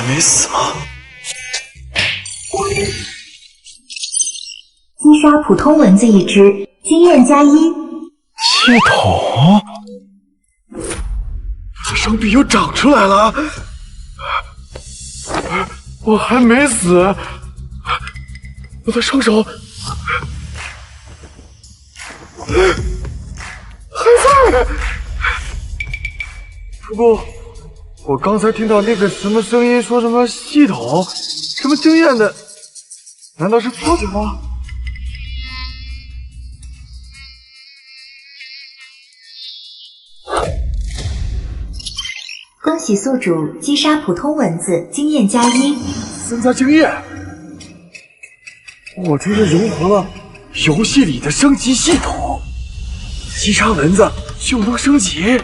没死吗？击杀普通蚊子1只，经验加1。系统，手臂又长出来了，我还没死，我的双手还在。不过，我刚才听到那个什么声音，说什么系统，什么经验的，难道是错觉吗？恭喜宿主击杀普通蚊子，经验加1，增加经验。我这是融合了游戏里的升级系统，击杀蚊子就能升级。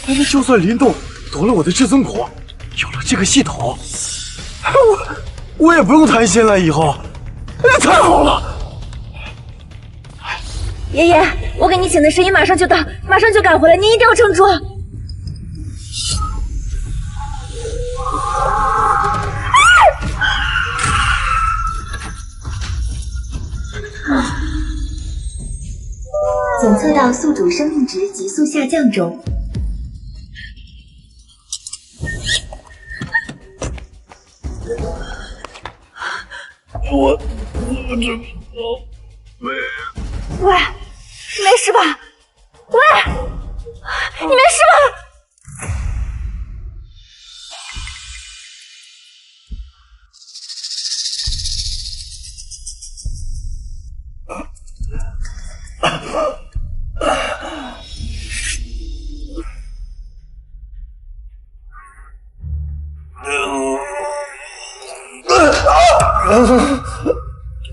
那就算林动夺了我的至尊果，有了这个系统，我也不用贪心了。以后，太好了！爷爷，我给你请的神医马上就到，马上就赶回来，您一定要撑住。检测到宿主生命值急速下降中。我这没……喂，你没事吧？喂，你没事吧？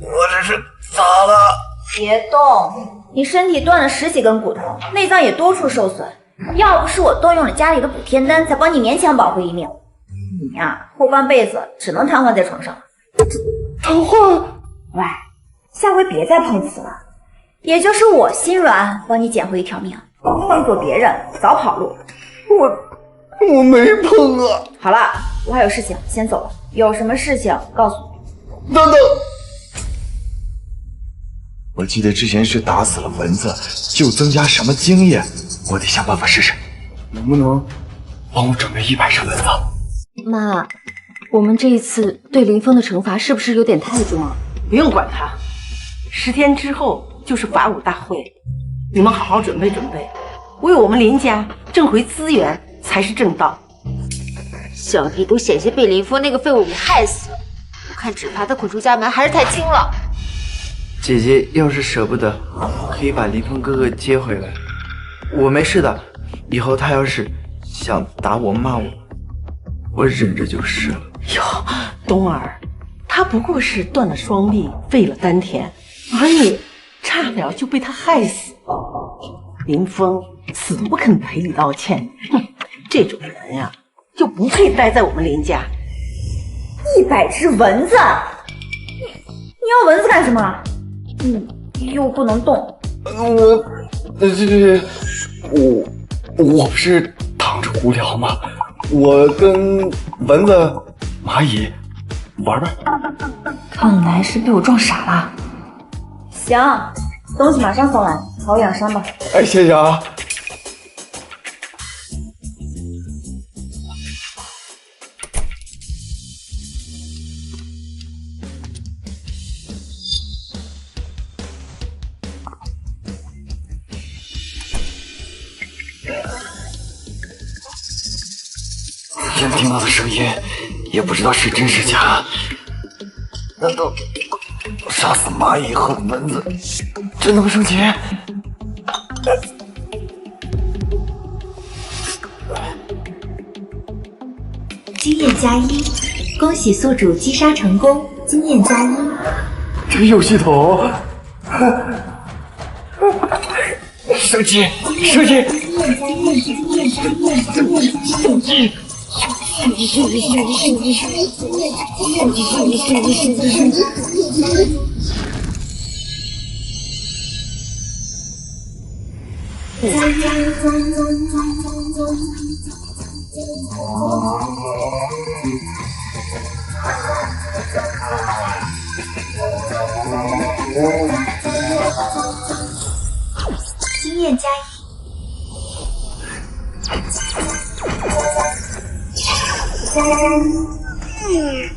我这是咋了？别动，你身体断了10几根骨头，内脏也多处受损。要不是我动用了家里的补天丹，才帮你勉强保回一命，你呀，后半辈子只能瘫痪在床上了。瘫痪？喂，下回别再碰瓷了。也就是我心软，帮你捡回一条命，换做别人早跑路。我没碰啊。好了，我还有事情，先走了。有什么事情告诉我。等等，我记得之前是打死了蚊子就增加什么经验，我得想办法试试，能不能帮我准备100只蚊子？妈，我们这一次对林峰的惩罚是不是有点太重了？不用管他，10天之后就是法武大会，你们好好准备准备，为我们林家挣回资源才是正道。小弟都险些被林峰那个废物给害死了，我看只怕他滚出家门还是太轻了。姐姐要是舍不得，可以把林峰哥哥接回来，我没事的。以后他要是想打我骂我，我忍着就是了。哟，冬儿，他不过是断了双臂，废了丹田，而你差点就被他害死。林峰死都不肯赔礼道歉，哼，这种人呀，就不配待在我们林家。100只蚊子，你要蚊子干什么？又不能动。我不是躺着无聊吗？我跟蚊子、蚂蚁玩玩。看来是被我撞傻了。行，东西马上送来，好好养伤吧。哎，谢谢啊。先听到的声音，也不知道是真是假。难道杀死蚂蚁和蚊子真能升级？经验加1，恭喜宿主击杀成功，经验加1。这个有系统，升级，升级，升级。经验加1。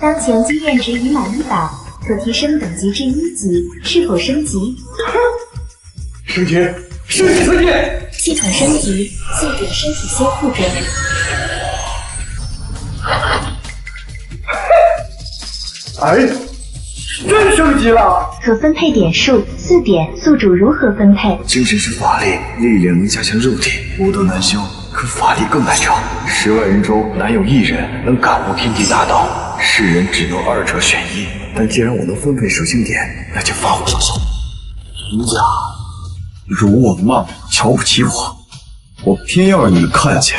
当前经验值已满100，可提升等级至1级，是否升级？升级！系统升级，速点身体修复者。哎，真升级了！可分配点数4点，宿主如何分配？精神是法力，力量能加强肉体，武德难修，可法力更难成。10万人中难有1人能感悟天地大道，世人只能2者选一。但既然我能分配属性点，那就发我所想。人家辱我骂我，瞧不起我，我偏要让你们看见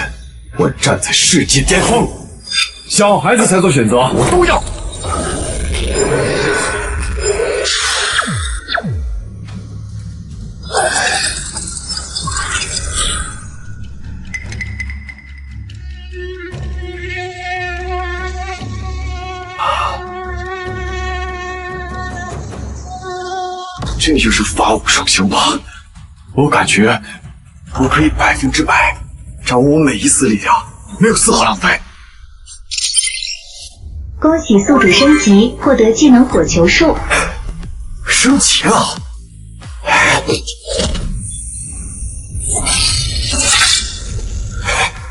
我站在世界巅峰。小孩子才做选择，我都要。这就是法武双修吧？我感觉我可以100%掌握我每一丝力量，没有丝毫浪费。恭喜宿主升级，获得技能火球术。升级了！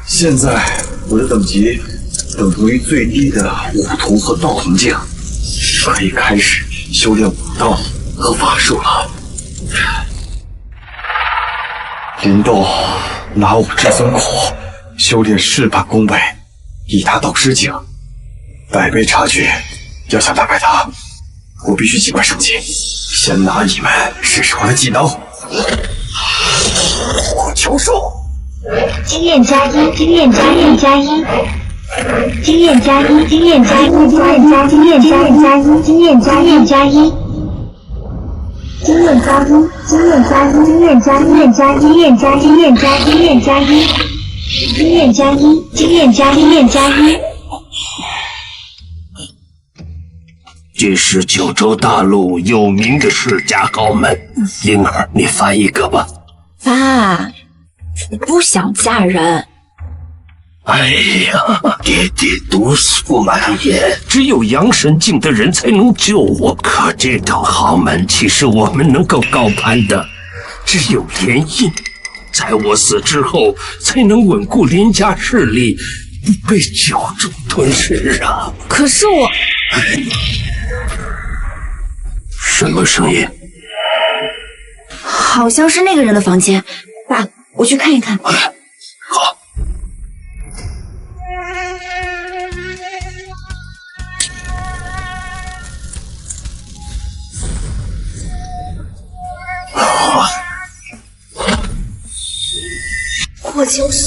现在我的等级等同于最低的武童和道童境，可以开始修炼武道和法术了。林动拿我至尊苦修炼事半功倍，已达导师境，100倍差距。要想打败他，我必须尽快升级。先拿你们试试我的技能。火球术，经验加1，经验加1，加1。经验加1，经验加1，经验加1，经验加1，经验加1，加1。经验加1，经验加1，经验加1，经验加1，经验加1，经验加1，经验加1，经验加1，经验加1。这是九州大陆有名的世家高门，灵儿，你发一个吧。爸，我不想嫁人。哎呀，爹爹毒素满眼，只有阳神境的人才能救我。可这等豪门，岂是我们能够高攀的？只有联姻，在我死之后，才能稳固林家势力，不被九州吞噬啊！可是我……什么声音？好像是那个人的房间。爸，我去看一看。好。火球术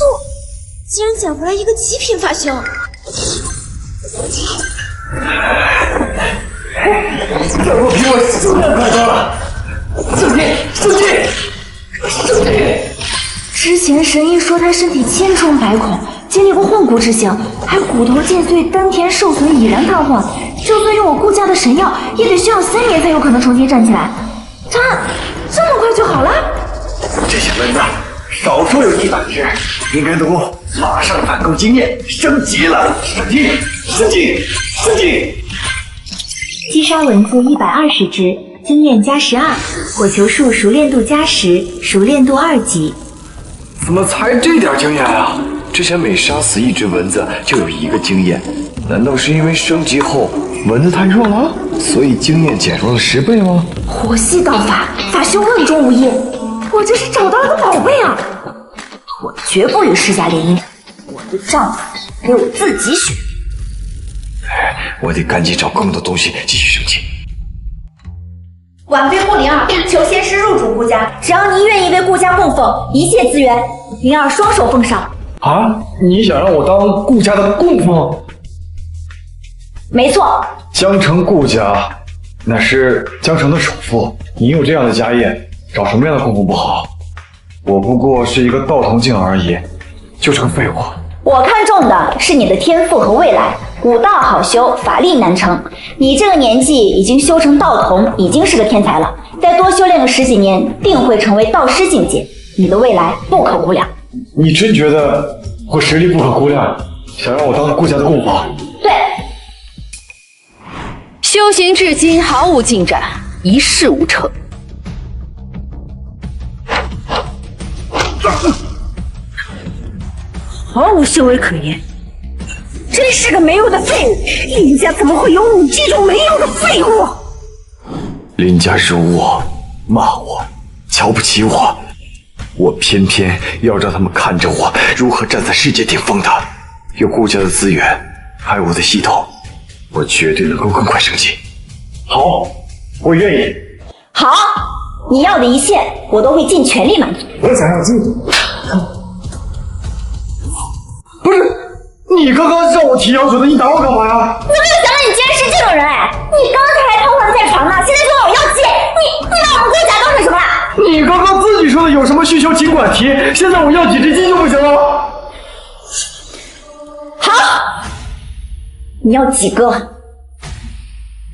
竟然捡回来一个极品发型。这货比我修炼还高了！升级！升级！升级！之前神医说他身体千疮百孔，经历过混骨之刑，还骨头渐碎、丹田受损、已然瘫痪。就算用我顾家的神药，也得需要3年才有可能重新站起来。他这么快就好了？这些蚊子少说有100只，应该都马上反购经验，升级了！升级！升级！升级！击杀蚊子120只，经验加12，火球术熟练度加10，熟练度2级。怎么才这点经验啊？之前每杀死1只蚊子就有1个经验，难道是因为升级后蚊子太弱了，所以经验减弱了10倍吗？火系道法，法修万中无一，我这是找到了个宝贝啊！我绝不与世家联姻，我的丈夫给我自己选。我得赶紧找更多东西继续升级。晚辈顾灵儿求仙师入主顾家，只要您愿意为顾家供奉一切资源，灵儿双手奉上。啊！你想让我当顾家的供奉？没错，江城顾家乃是江城的首富，你有这样的家业，找什么样的供奉不好？我不过是一个道童境而已，就成废物。我看中的是你的天赋和未来，武道好修，法力难成。你这个年纪已经修成道童，已经是个天才了，再多修炼个10几年，定会成为道师境界。你的未来不可估量。你真觉得我实力不可估量，想让我当顾家的顾皇？对。修行至今毫无进展，一事无成。毫无修为可言，真是个没用的废物！林家怎么会有你这种没用的废物？林家辱我、骂我、瞧不起我，我偏偏要让他们看着我如何站在世界顶峰的。有顾家的资源，还有我的系统，我绝对能够更快升级。好，我愿意。好，你要的一切我都会尽全力满足。我想要进。不是，你刚刚让我提要求的，你打我干嘛呀？我没有想到你竟然是这种人哎！你刚才还偷换在床呢，现在就让我要气，你把我们顾家当成什么了？你刚刚自己说的有什么需求尽管提，现在我要几只鸡就不行了？好，你要几个？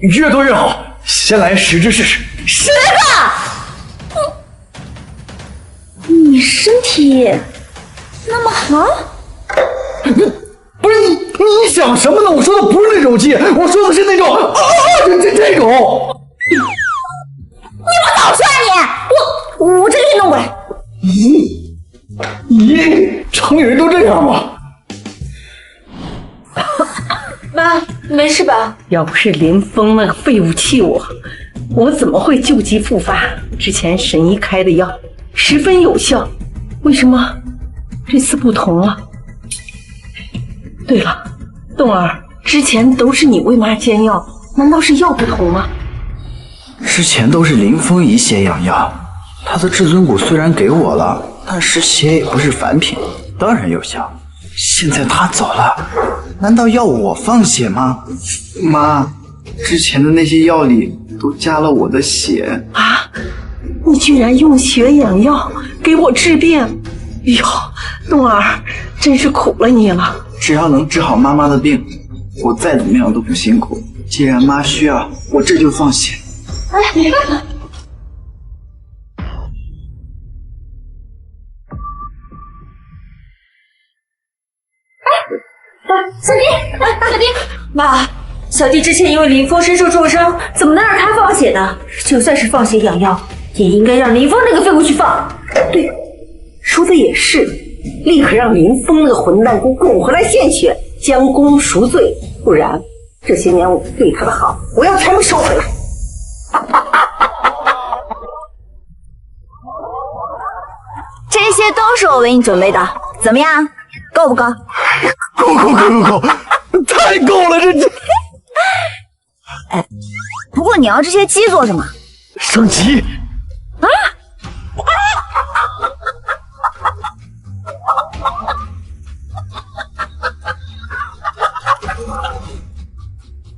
越多越好，先来10只试试。10个？你身体那么好？不是你想什么呢？我说的不是那种鸡，我说的是那种这种。你我早说你！我这给你弄过来。咦，城里人都这样吗？妈，没事吧？要不是林峰那个废物气我怎么会旧疾复发？之前神医开的药十分有效，为什么这次不同了？对了，冬儿，之前都是你为妈煎药，难道是药不同吗？之前都是林峰以血养药，他的至尊骨虽然给我了，但是血也不是凡品，当然有效。现在他走了，难道要我放血吗？妈，之前的那些药里都加了我的血啊！你居然用血养药给我治病！哎呦，冬儿，真是苦了你了。只要能治好妈妈的病，我再怎么样都不辛苦。既然妈需要，我这就放血。小弟，妈，小弟之前因为林峰身受重伤，怎么能让他放血呢？就算是放血养药，也应该让林峰那个废物去放。对，说的也是，立刻让林峰那个混蛋给我滚回来献血，将功赎罪，不然这些年我对他的好，我要全部收回来。这些都是我为你准备的，怎么样？够不够？够，太够了，这。哎，不过你要这些鸡做什么？升级。啊！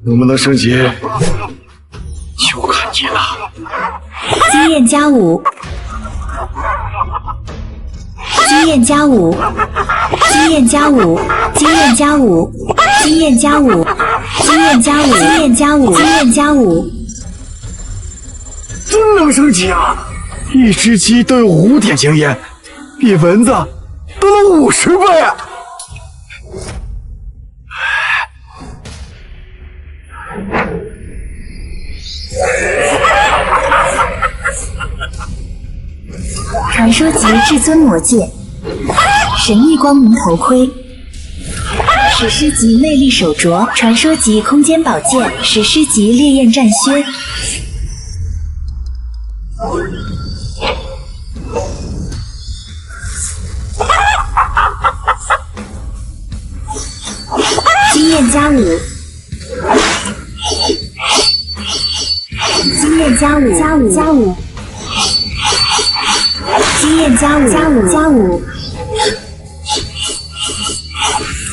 能不能升级，就看你了。经验加5，经验加5，经验加5，经验加5，经验加5，经验加5，经验加5，经验加5，真能升级啊！一只鸡都有5点经验，比蚊子多了50倍。传说级至尊魔戒，神域光明头盔，史诗级魅力手镯，传说级空间宝剑，史诗级烈焰战靴。经验加5，经验加5，加5，加5。经验加5，加5，加5，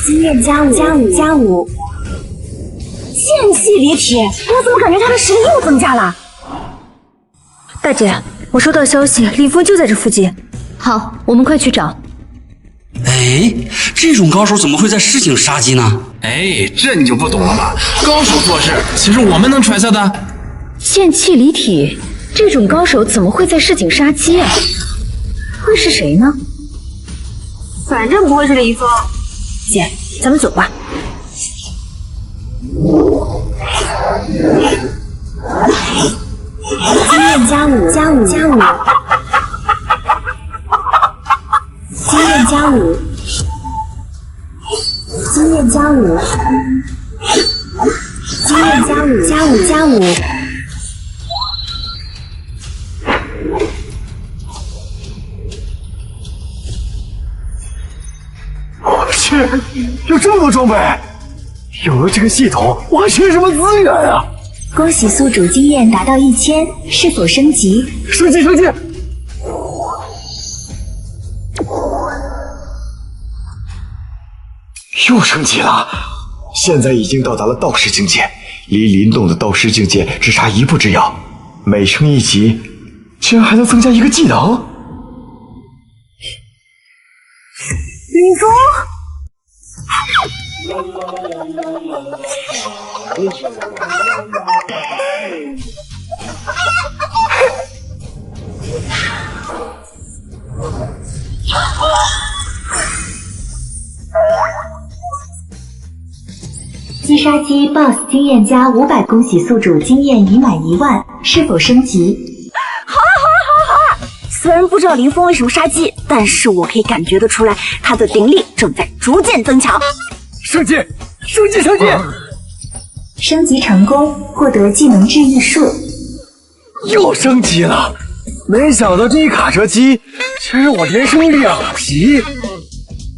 经验加5，加5，加5。剑系离体，我怎么感觉他的实力又增加了？大姐，我收到消息，林峰就在这附近。好，我们快去找。哎，这种高手怎么会在市井杀鸡呢？哎，这你就不懂了吧？高手做事，岂是我们能揣测的？剑气离体，这种高手怎么会在市井杀鸡啊？会是谁呢？反正不会是林峰。姐，咱们走吧。经验加5，加5，加5，经验加5，经验加5，经验加5，加5，加5。我去，有这么多装备！有了这个系统，我还缺什么资源啊？恭喜宿主经验达到1000，是否升级？升级，升级！又升级了，现在已经到达了道士境界，离林动的道士境界只差一步之遥。每升一级，居然还能增加一个技能。林峰。击杀机 BOSS 经验加500，恭喜宿主经验已满1万，是否升级？好！虽然不知道林峰为什么杀鸡，但是我可以感觉得出来，他的灵力正在逐渐增强。升级，升级，升级！升级成功，获得技能治愈术。又升级了，没想到这一卡车机却让我连升2级。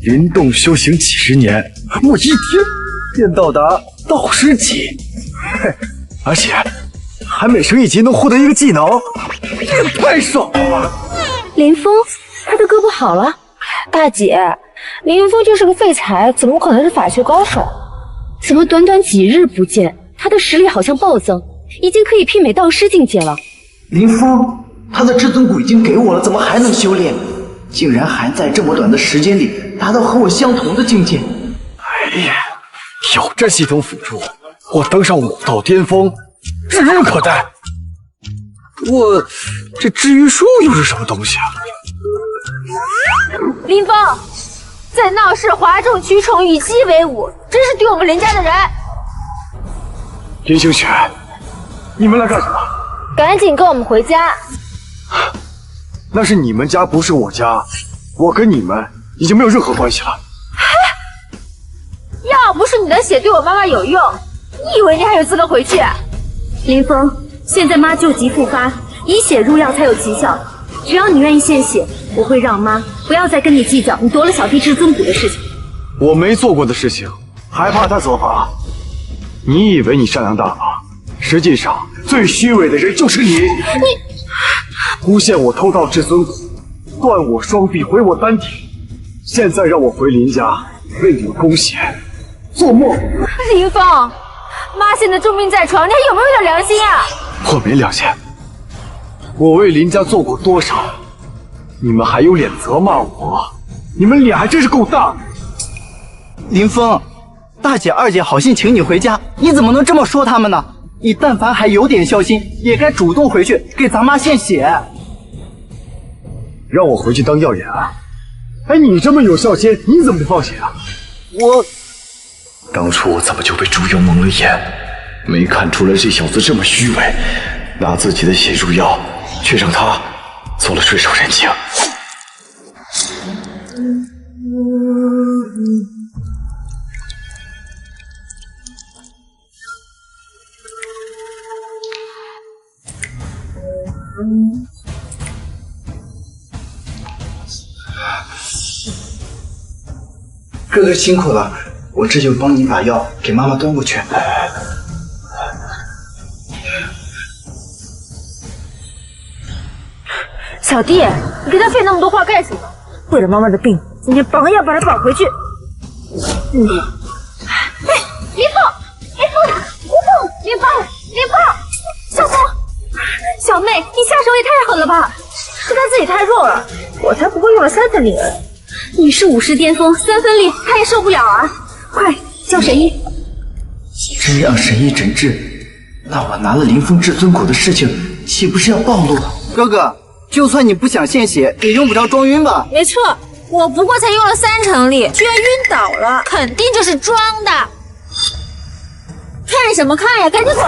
林动修行几十年，我一天便到达道士级，嘿，而且还每升一级能获得一个技能，这也太爽了吧！林峰，他的胳膊好了。大姐，林峰就是个废材，怎么可能是法学高手？怎么短短几日不见，他的实力好像暴增，已经可以媲美道师境界了。林峰，他的至尊骨已经给我了，怎么还能修炼？竟然还在这么短的时间里达到和我相同的境界！哎呀，有这系统辅助，我登上武道巅峰指日可待。不过，这治愈术又是什么东西啊？林峰，在闹市哗众取宠，与鸡为伍，真是丢我们林家的人！林清雪，你们来干什么？赶紧跟我们回家！那是你们家，不是我家，我跟你们已经没有任何关系了。要不是你的血对我妈妈有用，你以为你还有资格回去？林峰，现在妈救急复发，以血入药才有奇效。只要你愿意献血，我会让妈不要再跟你计较你夺了小弟至尊骨的事情。我没做过的事情，还怕他责罚？你以为你善良大方，实际上最虚伪的人就是你。诬陷我偷盗至尊骨，断我双臂，毁我丹田，现在让我回林家为你攻贤，做梦！林峰，妈现在重病在床，你还有没有点良心啊？我没良心，我为林家做过多少，你们还有脸责骂我？你们脸还真是够大的！林峰，大姐、二姐好心请你回家，你怎么能这么说他们呢？你但凡还有点孝心，也该主动回去给咱妈献血。让我回去当药研啊？哎，你这么有孝心，你怎么不放血啊？我当初我怎么就被朱由蒙了眼？没看出来这小子这么虚伪，拿自己的血入药，却让他做了坠手人情。哥哥辛苦了，我这就帮你把药给妈妈端过去。小弟，你跟他费那么多话干什么？为了妈妈的病，今天绑也要把她绑回去。林峰，小峰，小妹，你下手也太狠了吧！是他自己太弱了，我才不会用了3层灵人。你是武士巅峰，3分力他也受不了啊！快叫神医！真让神医诊治，那我拿了林峰至尊骨的事情岂不是要暴露？哥哥，就算你不想献血，也用不着装晕吧？没错，我不过才用了3成力，居然晕倒了，肯定就是装的。看什么看呀，赶紧滚！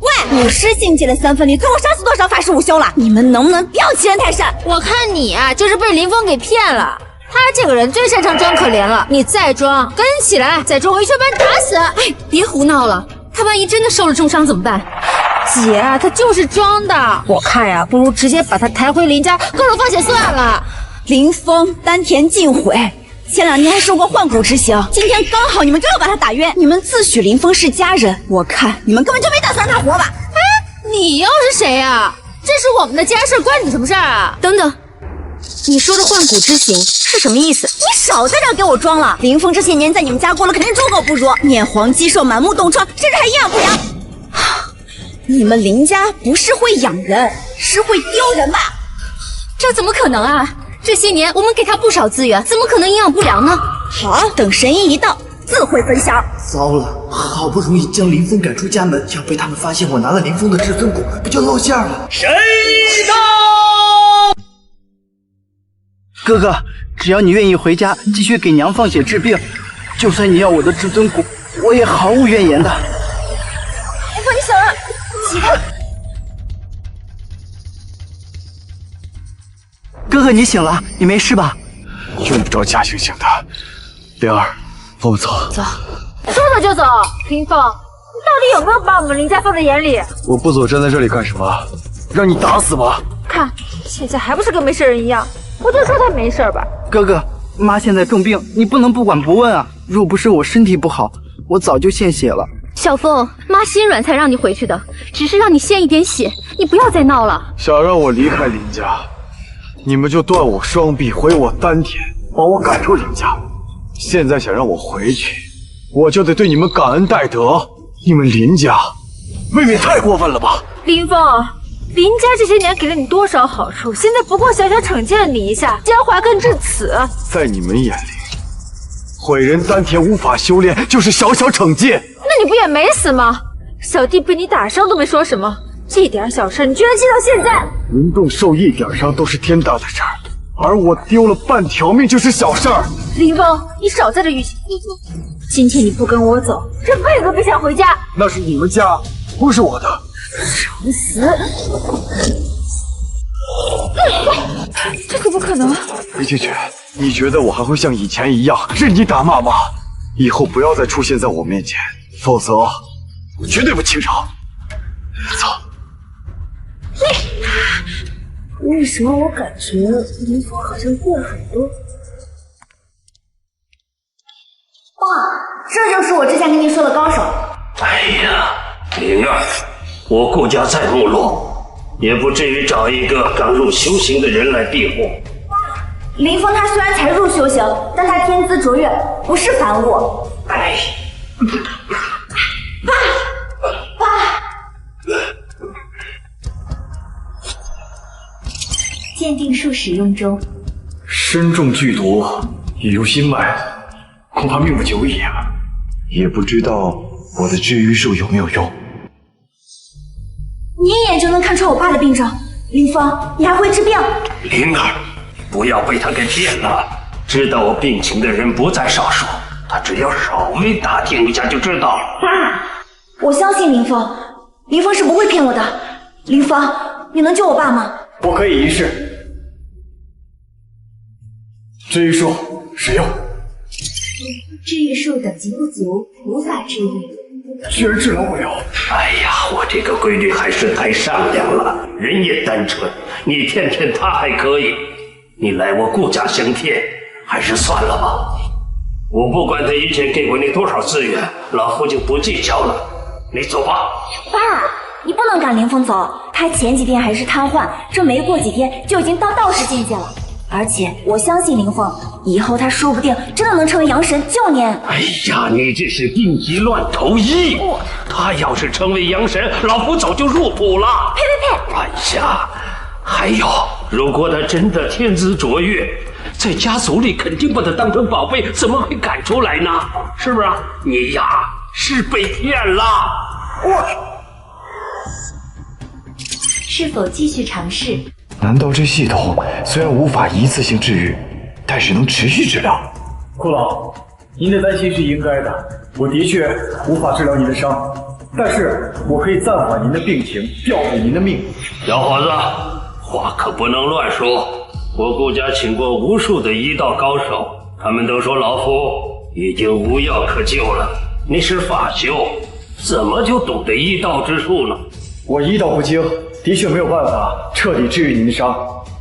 喂，武师境界的3分力，最后杀死多少法师午休了？你们能不能不要欺人太甚？我看你啊，就是被林峰给骗了。他这个人最擅长装可怜了，你再装，跟起来，再装我一拳把你打死！哎，别胡闹了，他万一真的受了重伤怎么办？姐，他就是装的。我看呀，不如直接把他抬回林家，各种风险算了。林峰丹田尽毁，前2年还受过幻骨之刑，今天刚好你们就要把他打晕，你们自诩林峰是家人，我看你们根本就没打算让他活吧？哎，你又是谁呀？这是我们的家事，关你什么事儿啊？等等，你说的幻骨之刑是什么意思？你少在这给我装了！林峰这些年在你们家过了，肯定猪狗不如，面黄肌瘦，满目冻疮，甚至还营养不良。你们林家不是会养人，是会丢人吧？这怎么可能啊？这些年我们给他不少资源，怎么可能营养不良呢？好，等神医一到，自会分享。糟了，好不容易将林峰赶出家门，要被他们发现我拿了林峰的至尊骨，不就露馅了？神医到！哥哥，只要你愿意回家继续给娘放血治病，就算你要我的至尊骨，我也毫无怨言的。林峰，你醒了，起开！哥哥，你醒了，你没事吧？用不着假惺惺的。灵儿，我们走。走，说走就走。林峰，你到底有没有把我们林家放在眼里？我不走，站在这里干什么？让你打死吗？看，现在还不是跟没事人一样。我就说他没事吧。哥哥，妈现在重病，你不能不管不问啊！若不是我身体不好，我早就献血了。小峰，妈心软才让你回去的，只是让你献一点血，你不要再闹了。想让我离开林家，你们就断我双臂，毁我丹田，把我赶出林家。现在想让我回去，我就得对你们感恩戴德。你们林家未免太过分了吧？林峰，林家这些年给了你多少好处，现在不过小小惩戒了你一下，奸怀更至此。在你们眼里，毁人丹田无法修炼就是小小惩戒。那你不也没死吗？小弟被你打伤都没说什么，这点小事你居然记到现在。林动受一点伤都是天大的事儿，而我丢了半条命就是小事儿。林峰，你少在这欲擒故纵。今天你不跟我走，这辈子别想回家。那是你们家，不是我的。找死！这可不可能！李清雪，你觉得我还会像以前一样任你打骂吗？以后不要再出现在我面前，否则我绝对不轻饶。走。为什么我感觉林峰好像变很多？爸，这就是我之前跟您说的高手。哎呀，灵儿，我顾家再没落，也不至于找一个刚入修行的人来庇护。林峰他虽然才入修行，但他天资卓越，不是凡物。哎，鉴定术使用中。身中剧毒，已入心脉，恐怕命不久矣啊！也不知道我的治愈术有没有用。你一眼就能看出我爸的病症，林峰，你还会治病？灵儿，不要被他给骗了。知道我病情的人不在少数，他只要稍微打听一下就知道了。爸，我相信林峰，林峰是不会骗我的。林峰，你能救我爸吗？我可以一试。治愈术使用。治愈术等级不足，无法治愈。居然治疗不了！哎呀，我这个闺女还是太善良了，人也单纯。你骗骗她还可以，你来我顾家相骗，还是算了吧。我不管她以前给过你多少资源，老夫就不计较了。你走吧。爸，你不能赶林峰走，他前几天还是瘫痪，这没过几天就已经到道士境界了。而且我相信林峰，以后他说不定真的能成为阳神救您。哎呀，你这是病急乱投医！他要是成为阳神，老夫早就入谱了。呸！哎呀，还有，如果他真的天资卓越，在家族里肯定把它当成宝贝，怎么会赶出来呢？是不是？你呀，是被骗了。是否继续尝试？难道这系统虽然无法一次性治愈，但是能持续治疗？库老，您的担心是应该的。我的确无法治疗您的伤，但是我可以暂缓您的病情，调补您的命。小伙子，话可不能乱说。我顾家请过无数的医道高手，他们都说老夫已经无药可救了。你是法修，怎么就懂得医道之术呢？我医道不精，的确没有办法彻底治愈您的伤，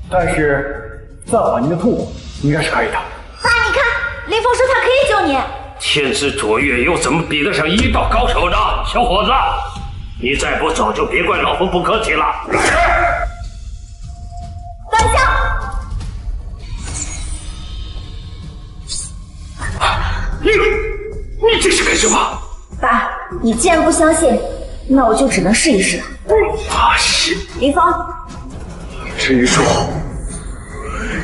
但是暂缓您的痛苦应该是可以的。爸，你看，林峰说他可以救你。天资卓越又怎么比得上医道高手呢？小伙子，你再不走就别怪老夫不客气了。等一下，你这是干什么？爸，你既然不相信，那我就只能试一试。发誓。林峰，治愈术，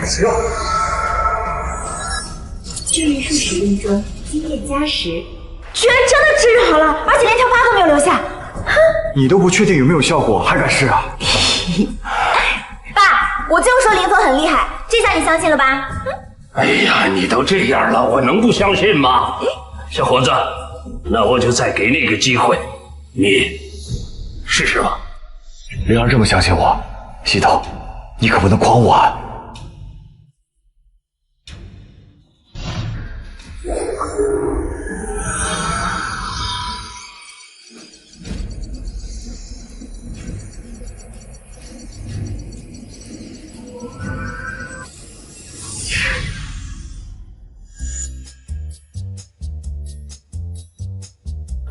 使用。治愈术使用中，经验加10。居然真的治愈好了，而且连条疤都没有留下。你都不确定有没有效果，还敢试啊？爸，我就说林峰很厉害，这下你相信了吧？哎呀，你都这样了，我能不相信吗？小伙子，那我就再给你个机会，你试试吧。灵儿这么相信我，系统，你可不能诓我啊！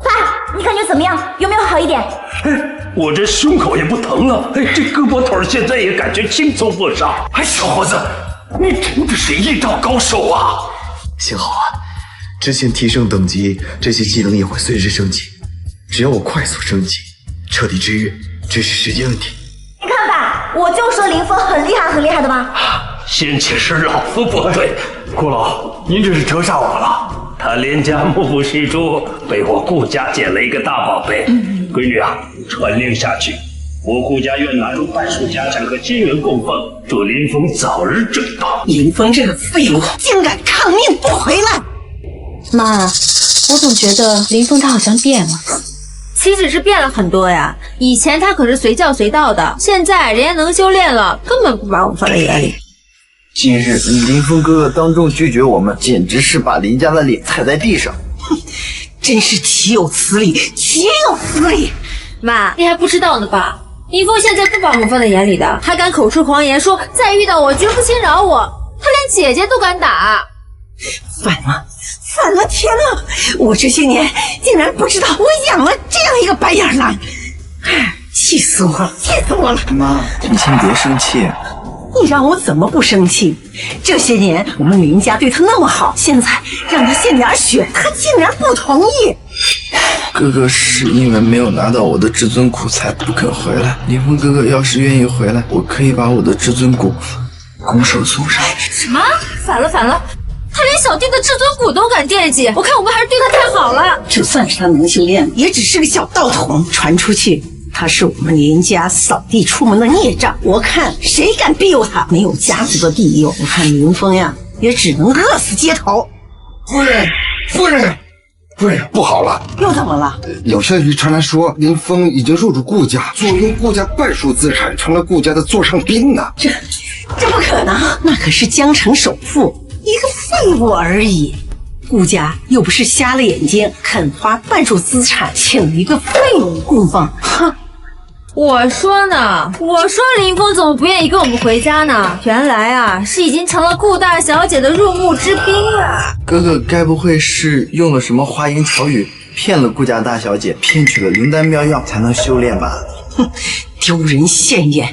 爸，你感觉怎么样？有没有好一点？我这胸口也不疼了，这胳膊腿现在也感觉轻松不少。小伙子，你真的是医道高手啊！幸好啊，之前提升等级，这些技能也会随之升级。只要我快速升级，彻底治愈，只是时间问题。你看吧，我就说林峰很厉害很厉害的吧。先前是老夫不对，顾老，您这是折煞我了。他连家目不识珠，被我顾家捡了一个大宝贝。闺女啊，传令下去，我顾家愿拿出半数家产和金元供奉，祝林峰早日正道。林峰这个废物，竟敢抗命不回来！妈，我总觉得林峰他好像变了。岂止是变了很多呀！以前他可是随叫随到的，现在人家能修炼了，根本不把我们放在眼里。今日林峰哥哥当众拒绝我们，简直是把林家的脸踩在地上。真是岂有此理，岂有此理！妈，你还不知道呢吧？林峰现在不把我们放在眼里的，还敢口出狂言说再遇到我绝不轻饶我，他连姐姐都敢打。反了天了！我这些年竟然不知道我养了这样一个白眼狼，气死我了，气死我了！妈，你先别生气。你让我怎么不生气？这些年我们林家对他那么好，现在让他献点血，他竟然不同意。哥哥是因为没有拿到我的至尊骨才不肯回来。林峰哥哥要是愿意回来，我可以把我的至尊骨拱手送上。什么？反了！他连小弟的至尊骨都敢惦记，我看我们还是对他太好了。就算是他能修炼，也只是个小道童，传出去他是我们林家扫地出门的孽障，我看谁敢庇佑他？没有家族的庇佑，我看林峰呀，也只能饿死街头。夫人，不好了！又怎么了？有消息传来说，林峰已经入主顾家，坐拥顾家半数资产，成了顾家的座上宾呢。这不可能，那可是江城首富，一个废物而已。顾家又不是瞎了眼睛，肯花半数资产请一个废物供奉，哼！我说林峰怎么不愿意跟我们回家呢？原来啊，是已经成了顾大小姐的入幕之宾了。哥哥该不会是用了什么花言巧语骗了顾家大小姐，骗取了灵丹妙药才能修炼吧？哼，丢人现眼！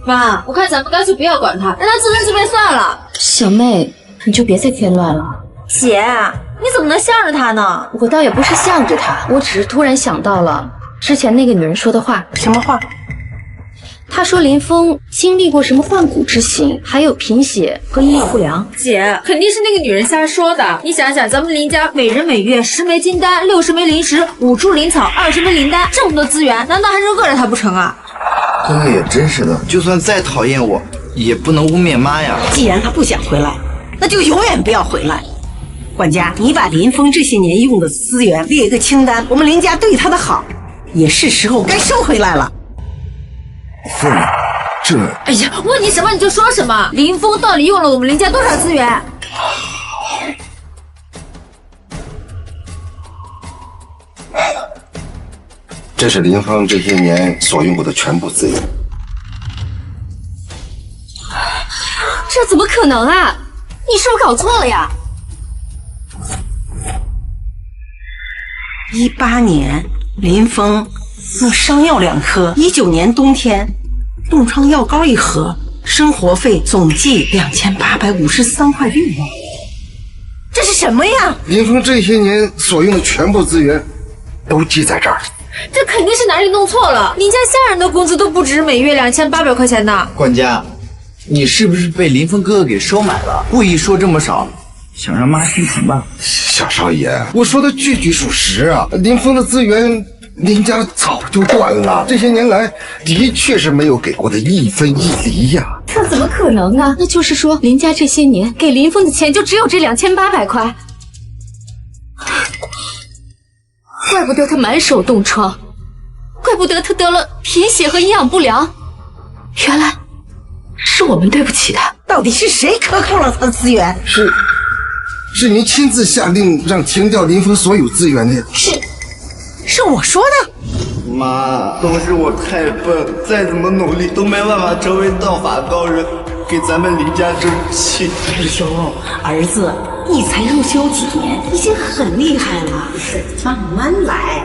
妈，我看咱们干脆不要管他，让他自生自灭算了。小妹，你就别再添乱了。姐，你怎么能向着他呢？我倒也不是向着他，我只是突然想到了之前那个女人说的话。什么话？他说林峰经历过什么换骨之刑，还有贫血和营养不良。姐，肯定是那个女人瞎说的。你想想，咱们林家每人每月10枚金丹、60枚灵石、5株灵草、20枚灵丹，这么多资源，难道还是饿着他不成啊？哥哥也真是的，就算再讨厌我，也不能污蔑妈呀。既然他不想回来，那就永远不要回来。管家，你把林峰这些年用的资源列一个清单，我们林家对他的好，也是时候该收回来了。夫人，这……哎呀，问你什么你就说什么。林峰到底用了我们林家多少资源？这是林峰这些年所用过的全部资源。这怎么可能啊？你是不是搞错了呀18年，林峰用伤药2颗；19年冬天，冻疮药膏1盒，生活费总计2853块6毛。这是什么呀？林峰这些年所用的全部资源都记在这儿。这肯定是哪里弄错了。林家下人的工资都不止每月2800块钱呢。管家，你是不是被林峰哥哥给收买了？故意说这么少，想让妈心疼吧？小少爷，我说的句句属实啊！林峰的资源，林家早就断了。这些年来，的确是没有给过的1分1厘呀。这怎么可能啊？那就是说，林家这些年给林峰的钱就只有这2800块。怪不得他满手冻疮，怪不得他得了贫血和营养不良。原来是我们对不起他。到底是谁克扣了他的资源？是您亲自下令让停掉林峰所有资源的呀？是我说的。妈，都是我太笨，再怎么努力都没办法成为道法高人，给咱们林家争气。哎呦，儿子，你才入修几年，已经很厉害了，慢慢来。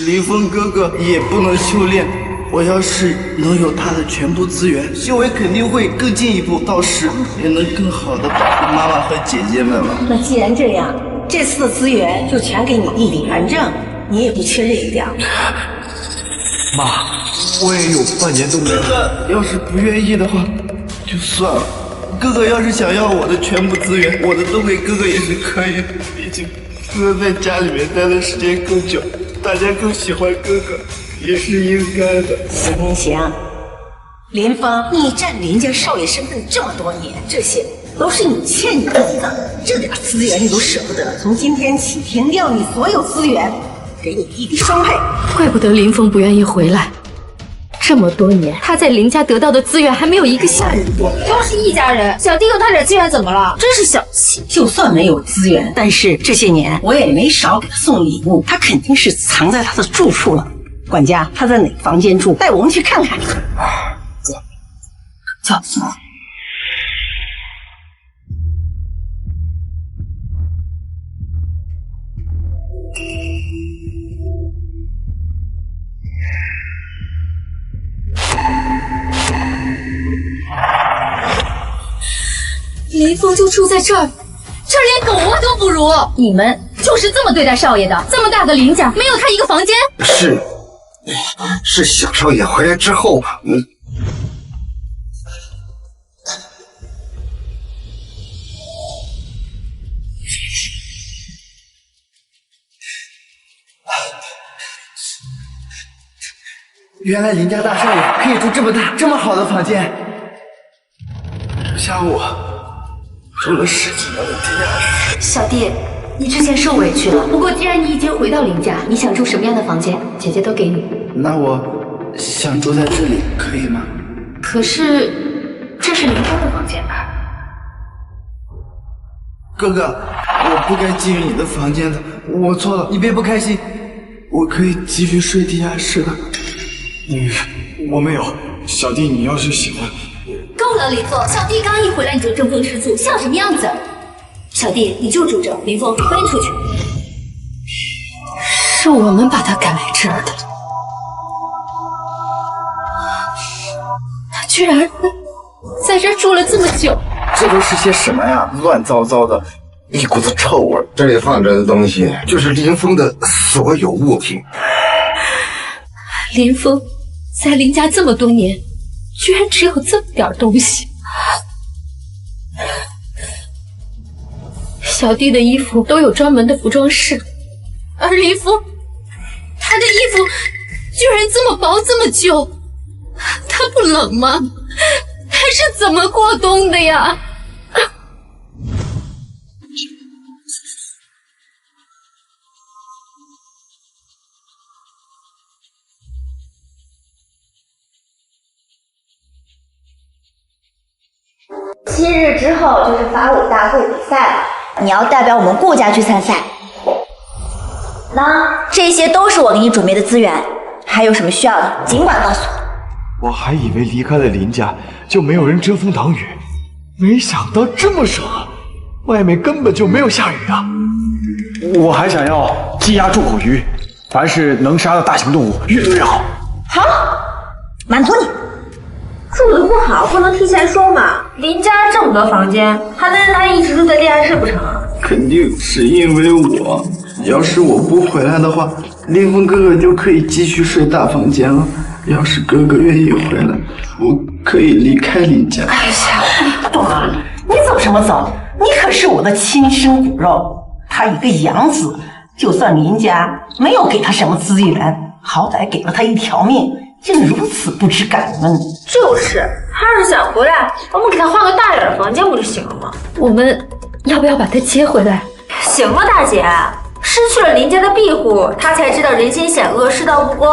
林峰哥哥也不能修炼，我要是能有他的全部资源，修为肯定会更进一步，到时也能更好的保护妈妈和姐姐们了。那既然这样，这次的资源就全给你弟弟，反正你也不缺这一点。妈，我也有半年都没有。哥哥要是不愿意的话，就算了。哥哥要是想要我的全部资源，我的都给哥哥也是可以的。毕竟哥哥在家里面待的时间更久，大家更喜欢哥哥，也是应该的。行，林峰，你占林家少爷身份这么多年，这些都是你欠你弟弟的，这点资源你都舍不得。从今天起，停掉你所有资源，给你弟弟双倍。怪不得林峰不愿意回来。这么多年，他在林家得到的资源还没有一个下人多。都是一家人，小弟有他点资源怎么了？真是小气。就算没有资源，但是这些年我也没少给他送礼物，他肯定是藏在他的住处了。管家，他在哪个房间住？带我们去看看。走。林峰就住在这儿，这儿连狗窝都不如。你们就是这么对待少爷的？这么大个林家，没有他一个房间？是小少爷回来之后，原来林家大少爷可以住这么大、这么好的房间，不像我住了10几年的地下室。小弟，你之前受委屈了，不过既然你已经回到林家，你想住什么样的房间，姐姐都给你。那我想住在这里，可以吗？可是这是林峰的房间吧？哥哥，我不该进入你的房间的，我错了，你别不开心，我可以继续睡地下室的。我没有，小弟你要是喜欢。够了，林峰，小弟刚一回来你就争风吃醋，像什么样子？小弟你就住这，林峰搬出去。是我们把他赶来这儿的，他居然在这儿住了这么久。这都是些什么呀？乱糟糟的，一股子臭味。这里放着的东西就是林峰的所有物品。林峰在林家这么多年，居然只有这么点东西。小弟的衣服都有专门的服装室，而林峰，他的衣服居然这么薄这么旧，他不冷吗？他是怎么过冬的呀？7日之后就是法武大会比赛了，你要代表我们顾家去参赛。那这些都是我给你准备的资源，还有什么需要的，尽管告诉我。我还以为离开了林家就没有人遮风挡雨，没想到这么热，外面根本就没有下雨啊！我还想要鸡鸭猪口鱼，凡是能杀的大型动物越多越好。好，满足你。住的不好，不能提前说嘛。林家这么多房间，还能让他一直住在地下室不成啊？肯定是因为我，要是我不回来的话，林峰哥哥就可以继续睡大房间了。要是哥哥愿意回来，我可以离开林家。哎呀，冬儿，你走什么走？你可是我的亲生骨肉，他一个养子，就算林家没有给他什么资源，好歹给了他一条命。竟如此不知感恩！就是，他要是想回来，我们给他换个大点的房间不就行了吗？我们要不要把他接回来？行了，大姐，失去了林家的庇护，他才知道人心险恶，世道不公。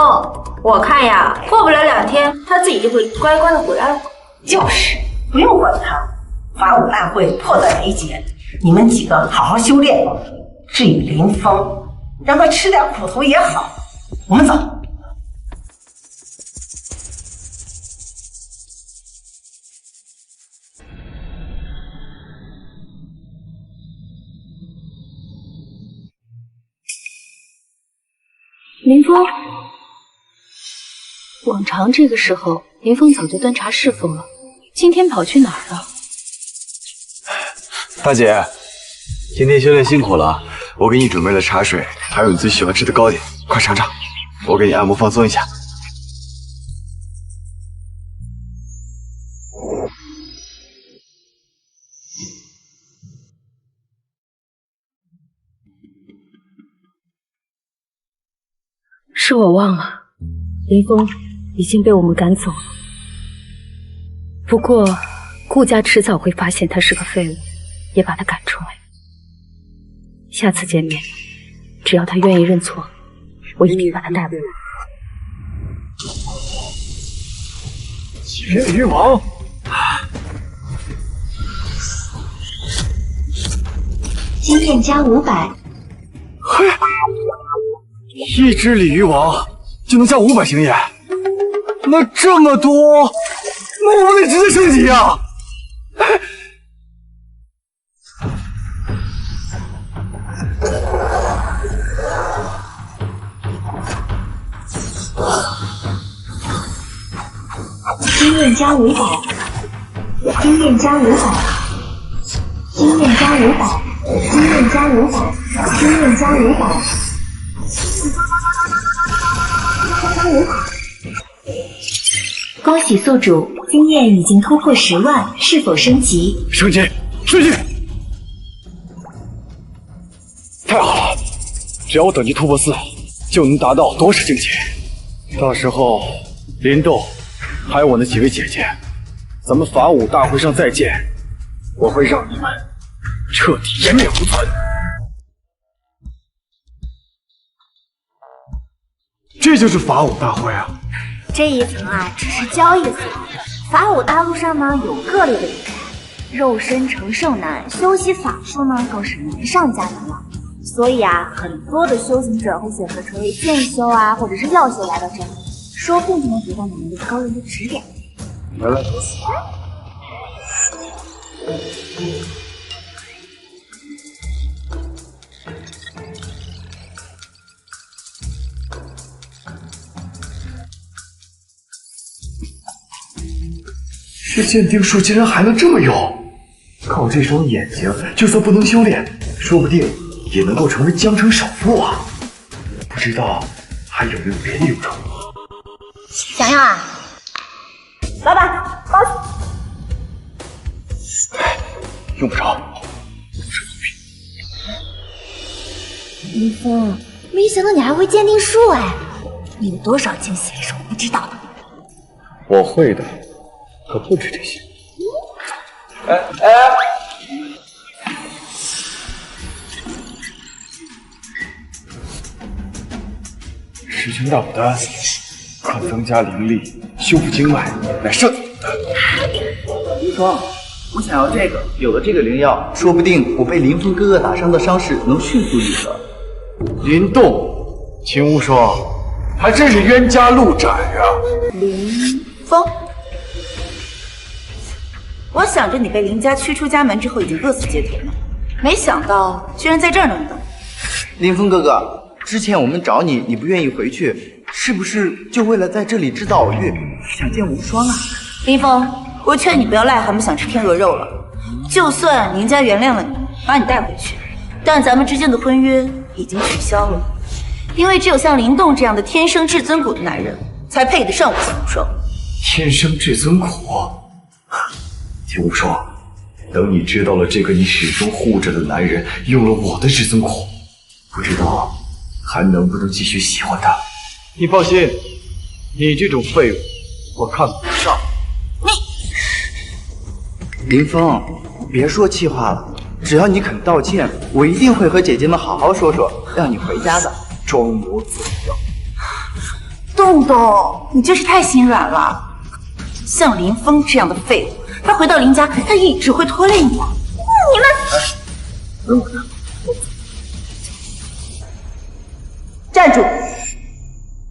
我看呀，过不了2天，他自己就会乖乖的回来了。就是，不用管他。法武大会迫在眉睫，你们几个好好修炼。至于林峰，让他吃点苦头也好。我们走。林峰，往常这个时候，林峰早就端茶侍奉了，今天跑去哪儿了？大姐，今天修炼辛苦了，我给你准备了茶水，还有你最喜欢吃的糕点，快尝尝，我给你按摩放松一下。是我忘了，林峰已经被我们赶走了。不过，顾家迟早会发现他是个废物，也把他赶出来。下次见面，只要他愿意认错，我一定把他带回来。血鱼王，经验加500。嘿，一只鲤鱼王就能加500经验，那这么多，那我得直接升级啊！经验加500，经验加500，经验加500，经验加500，经验加500。恭喜宿主，经验已经突破10万，是否升级？升级，升级！太好了，只要我等级突破4，就能达到多式境界。到时候，林动，还有我那几位姐姐，咱们法武大会上再见，我会让你们彻底颜面无存。这就是法武大会啊！这一层啊，只是交易所。法武大陆上呢，有各类的比赛，肉身成圣难，修习法术呢更是难上加难了。所以啊，很多的修行者会选择成为剑修啊，或者是药修来到这里，说不定能得到哪位高人的指点。原来如此。这鉴定术竟然还能这么用！靠这双眼睛，就算不能修炼，说不定也能够成为江城首富啊！不知道还有没有别的用处？想呀？老板，包。用不着。林峰，没想到你还会鉴定术哎！你有多少惊喜是我不知道的？我会的，可不止这些。十全大补丹，可增加灵力，修复经脉，乃圣品的。林峰，我想要这个。有了这个灵药，说不定我被林峰哥哥打伤的伤势能迅速愈合。林动，秦无双，还真是冤家路窄啊！林峰，我想着你被林家驱出家门之后已经饿死街头了，没想到居然在这儿能等。林峰哥哥，之前我们找你，你不愿意回去，是不是就为了在这里制造偶遇，想见无双啊？林峰，我劝你不要癞蛤蟆想吃天鹅肉了。就算林家原谅了你，把你带回去，但咱们之间的婚约已经取消了。因为只有像林动这样的天生至尊骨的男人，才配得上我秦无双。天生至尊骨，秦无双，等你知道了这个你始终护着的男人用了我的至尊骨，不知道还能不能继续喜欢他？你放心，你这种废物，我看不上。林峰，别说气话了，只要你肯道歉，我一定会和姐姐们好好说说，让你回家的。装模作样，动动，你真是太心软了。像林峰这样的废物，他回到林家，他只会拖累你。你们，站住！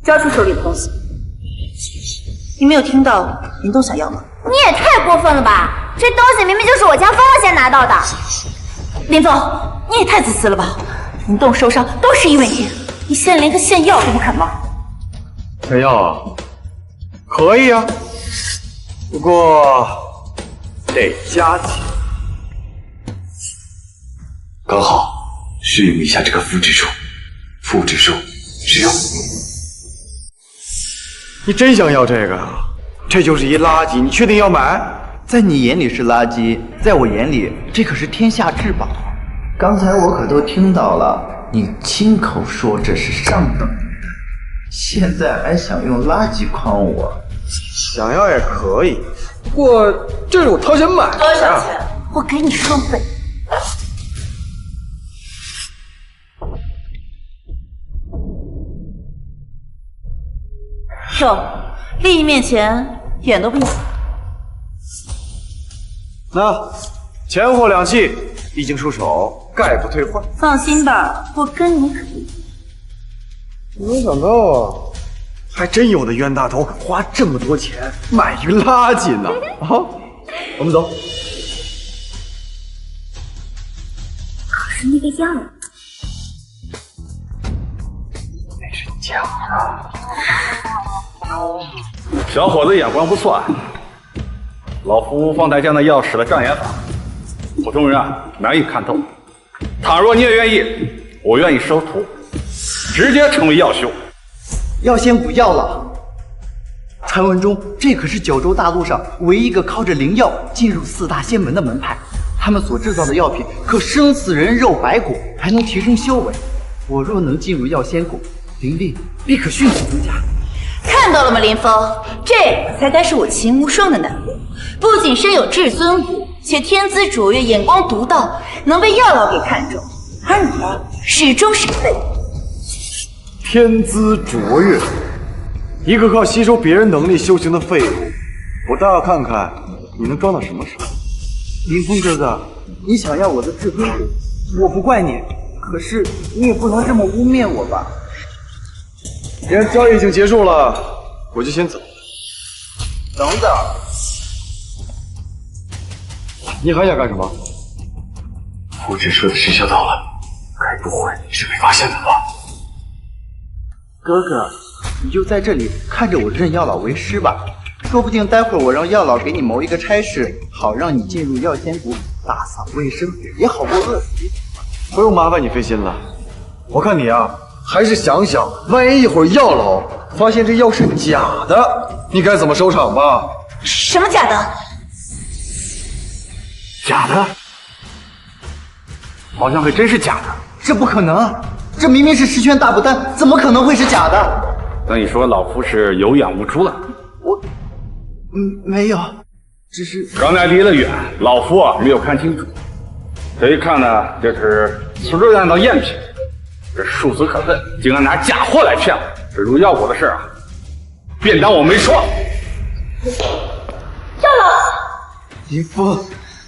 交出手里的东西。你没有听到林动想要吗？你也太过分了吧！这东西明明就是我家风儿先拿到的。林峰，你也太自私了吧！林动受伤都是因为你，你现在连个献药都不肯吗？献药啊，可以啊，不过得加钱。刚好试用一下这个复制术，复制术使用。你真想要这个？这就是一垃圾，你确定要买？在你眼里是垃圾，在我眼里这可是天下至宝。刚才我可都听到了，你亲口说这是上等的，现在还想用垃圾诓我？想要也可以，不过这是我掏钱买的。多少钱？我给你双倍。哟，利益面前眼都不眼。那钱货两讫，已经出手，概不退换。放心吧，我跟你可不一样。没想到啊，还真有的冤大头花这么多钱买一个垃圾呢！啊，我们走。可是那个药，那是假的。小伙子眼光不错啊！老夫方才将那药使了障眼法，普通人难以看透。倘若你也愿意，我愿意收徒，直接成为药修。药仙不要了。传闻中，这可是九州大陆上唯一一个靠着灵药进入四大仙门的门派。他们所制造的药品可生死人肉白骨，还能提升修为。我若能进入药仙谷，灵力必可迅速增加。看到了吗，林峰？这才该是我秦无双的男人，不仅身有至尊骨，且天资卓越，眼光独到，能被药老给看中。而你呢，始终是废物。天资卓越，一个靠吸收别人能力修行的废物，我倒要看看你能装到什么时候。林峰哥哥，你想要我的至尊骨，我不怪你，可是你也不能这么污蔑我吧？既然交易已经结束了，我就先走。等等，你还想干什么？复制术的时效到了，该不会是被发现了吧？哥哥，你就在这里看着我认药老为师吧，说不定待会儿我让药老给你谋一个差事，好让你进入药仙谷打扫卫生，也好过饿死。不用麻烦你费心了，我看你啊，还是想想，万一一会儿药老发现这药是假的，你该怎么收场吧？什么假的？假的？好像还真是假的。这不可能，这明明是十全大补丹，怎么可能会是假的？那你说老夫是有眼无珠了？没有，只是刚才离得远，老夫没有看清楚。这一看呢，这是苏州院的赝品，这孰此可恨，竟然拿假货来骗我！这入药果的事啊，便当我没说。林峰，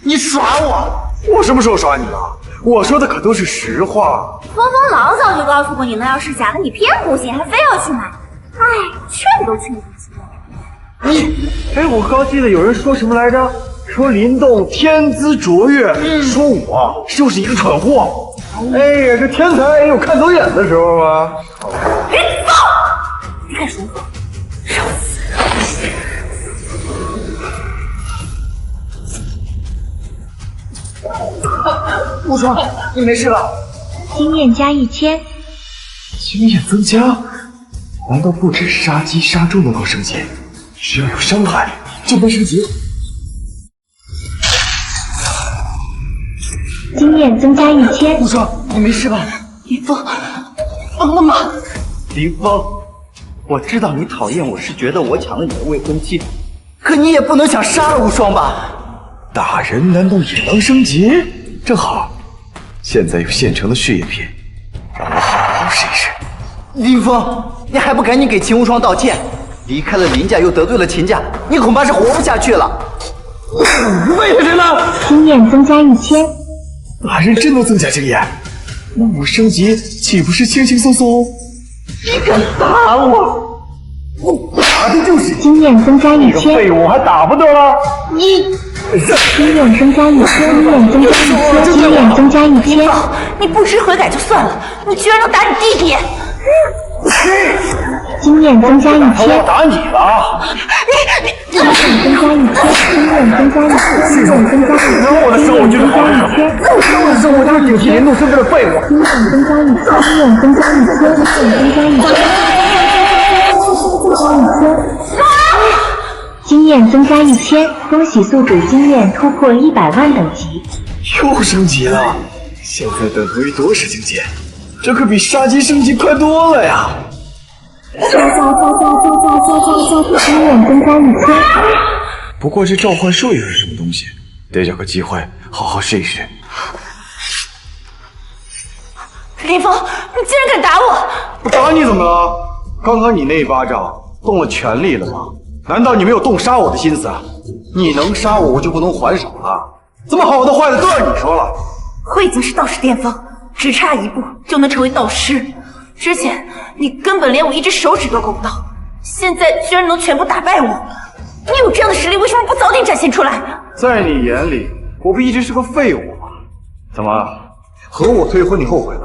你耍我！我什么时候耍你了？我说的可都是实话。峰峰老早就告诉过你那药是假的，你偏不信，还非要去买。哎，劝都劝不进。哎，我刚记得有人说什么来着？说林动天资卓越，说我就是一个蠢货。哎呀，这天才也有看走眼的时候啊！你看什么？无双，你没事吧？经验加1000，经验增加？难道不止杀击杀中能够升级？只要有伤害就能升级。经验增加1000。无双，你没事吧？林峰，疯了吗？林峰，我知道你讨厌我是觉得我抢了你的未婚妻，可你也不能想杀了无双吧？打人难道也能升级？正好，现在有现成的血液片，让我好好试一试。林峰，你还不赶紧给秦无双道歉？离开了林家又得罪了秦家，你恐怕是活不下去了。为了谁呢？经验增加1000。打人真能增加经验？那我升级岂不是轻轻松松？你敢打我？我打的就是经验增加1000。废物还打不得了？你经验增加1000，经验增加1000，经验增加1000。你不知悔改就算了，你居然能打你弟弟！经验增加1000。我打你了！经验增加1000，经验增加1000，经验增加1000。我的生物就是好人，我的生物就是顶替林动身边的废物。经验增加1000，经验增加1000，经验增加1000。经验增加1000，恭喜宿主经验突破100万等级。又升级了，现在等同于多少经验？这可比杀鸡升级快多了呀！经验增加1000。不过这召唤兽又是什么东西？得找个机会好好试一试。林峰，你竟然敢打我！我打你怎么了？刚刚你那一巴掌动了全力了吗？难道你没有动杀我的心思？你能杀我，我就不能还手了？怎么好的坏的都让你说了？我已经是道士巅峰，只差一步就能成为道师。之前你根本连我一只手指都够不到，现在居然能全部打败我。你有这样的实力，为什么不早点展现出来？在你眼里，我不一直是个废物吗？怎么，和我退婚你后悔了？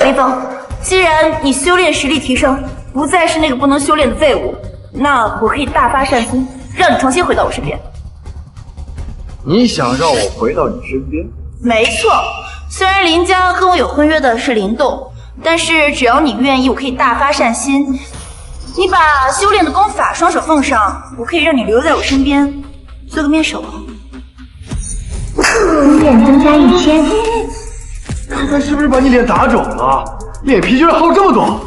林峰，既然你修炼实力提升，不再是那个不能修炼的废物，那我可以大发善心，让你重新回到我身边。你想让我回到你身边？没错，虽然林家和我有婚约的是林动，但是只要你愿意，我可以大发善心。你把修炼的功法双手奉上，我可以让你留在我身边，做个面首。经验增加1000。刚才是不是把你脸打肿了？脸皮居然厚这么多！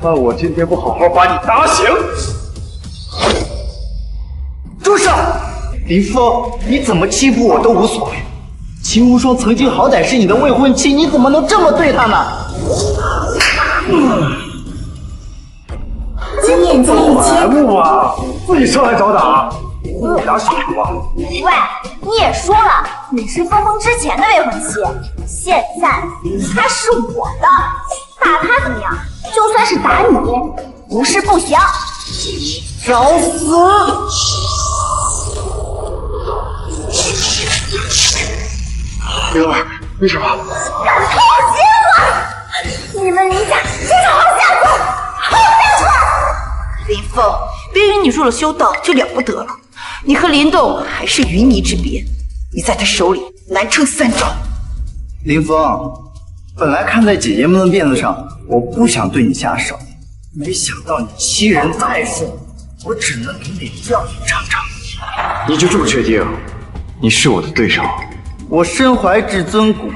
看我今天不好好把你打醒！住手！林峰，你怎么欺负我都无所谓。秦无双曾经好歹是你的未婚妻，你怎么能这么对她呢？经验加1000。不啊，自己上来找打，你打傻吧？喂，你也说了，你是峰峰之前的未婚妻，现在她是我的，打她怎么样？就算是打你，不是不行。找死！灵儿，没事吧？开心了！你们林家真是好下场，好下场！林峰，别以为你入了修道就了不得了，你和林动还是云泥之别，你在他手里难撑3招。林峰，本来看在姐姐们的面子上，我不想对你下手，没想到你欺人太甚，我只能给你教训尝尝。你就这么确定你是我的对手？我身怀至尊骨，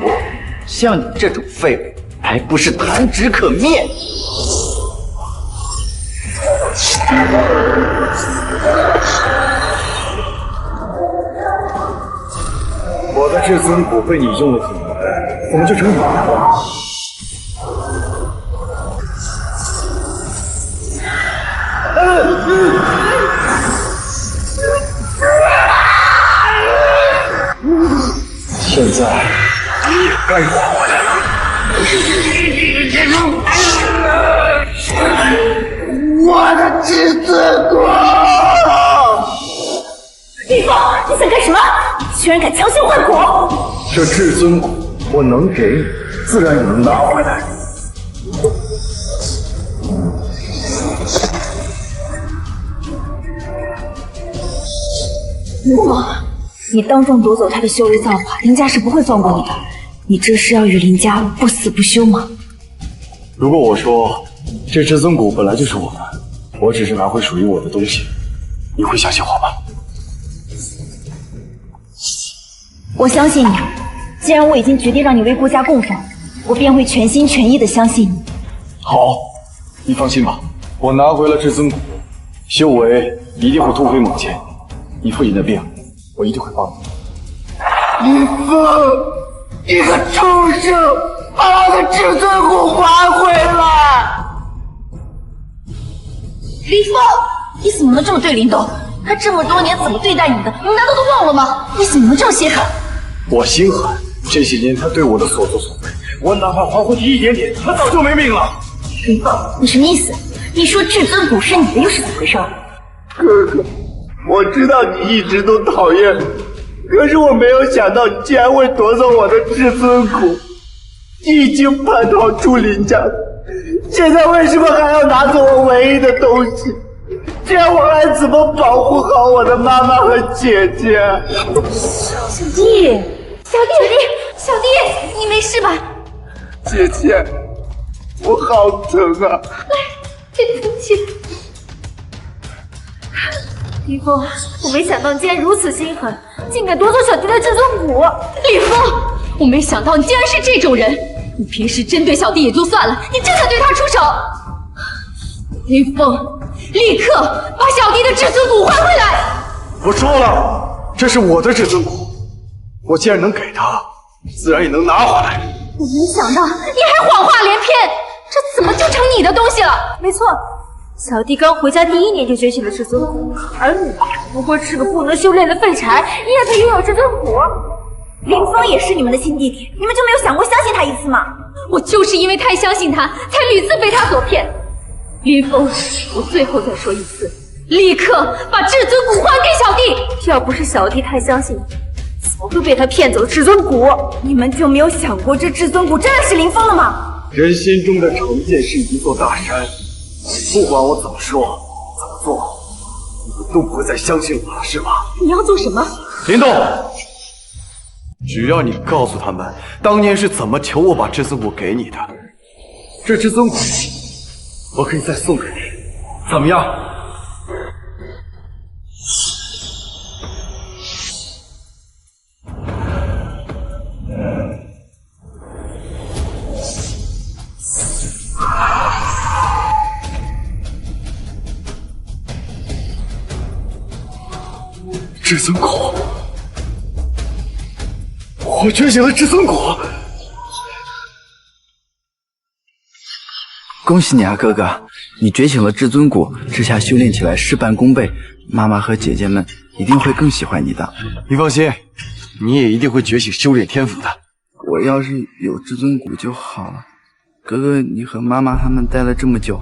像你这种废物，还不是弹指可灭。我的至尊骨被你用了几年，怎么就成你的了？现在你也该还回来了。我的至尊骨！李峰，你想干什么？居然敢强行换骨！这至尊骨我能给你，自然也能拿回来。林峰，你当众夺走他的修为造化，林家是不会放过你的。你这是要与林家不死不休吗？如果我说这至尊骨本来就是我的，我只是拿回属于我的东西，你会相信我吗？我相信你。既然我已经决定让你为顾家供奉，我便会全心全意的相信你。好，你放心吧，我拿回了至尊骨，修为一定会突飞猛进。你父亲的病，我一定会帮你。林峰，你个畜生，把我的至尊骨还回来！林峰，你怎么能这么对林董？他这么多年怎么对待你的，你难道都忘了吗？你怎么能这么心狠？我心狠，这些年他对我的所作所为，我哪怕还回去一点点，他早就没命了。林峰，你什么意思？你说至尊骨是你的又是怎么回事？哥哥，我知道你一直都讨厌我，可是我没有想到你竟然会夺走我的至尊骨。你已经叛逃出林家，现在为什么还要拿走我唯一的东西？这样我还怎么保护好我的妈妈和姐姐？小弟，小弟，你没事吧？姐姐，我好疼啊！别生气。林峰，我没想到你竟然如此心狠，竟敢夺走小弟的至尊骨。林峰，我没想到你竟然是这种人。你平时针对小弟也就算了，你这才对他出手。林峰，立刻把小弟的至尊骨还回来！我说了，这是我的至尊骨，我既然能给他，自然也能拿回来。我没想到你还谎话连篇，这怎么就成你的东西了？没错，小弟刚回家第一年就学起了至尊骨，而你不过是个不能修炼的废柴，你也配拥有至尊骨？林峰也是你们的亲弟弟，你们就没有想过相信他一次吗？我就是因为太相信他，才屡次被他所骗。林峰，我最后再说一次，立刻把至尊骨还给小弟！要不是小弟太相信你，怎么会被他骗走至尊骨？你们就没有想过这至尊骨真的是林峰的吗？人心中的成见是一座大山，不管我怎么说怎么做，你们都不会再相信我了，是吧？你要做什么？林动，只要你告诉他们当年是怎么求我把至尊骨给你的，这至尊骨我可以再送给你，怎么样？至尊骨，我觉醒了至尊骨。恭喜你啊，哥哥！你觉醒了至尊骨，这下修炼起来事半功倍，妈妈和姐姐们一定会更喜欢你的。你放心，你也一定会觉醒修炼天赋的。我要是有至尊骨就好了。哥哥，你和妈妈他们待了这么久，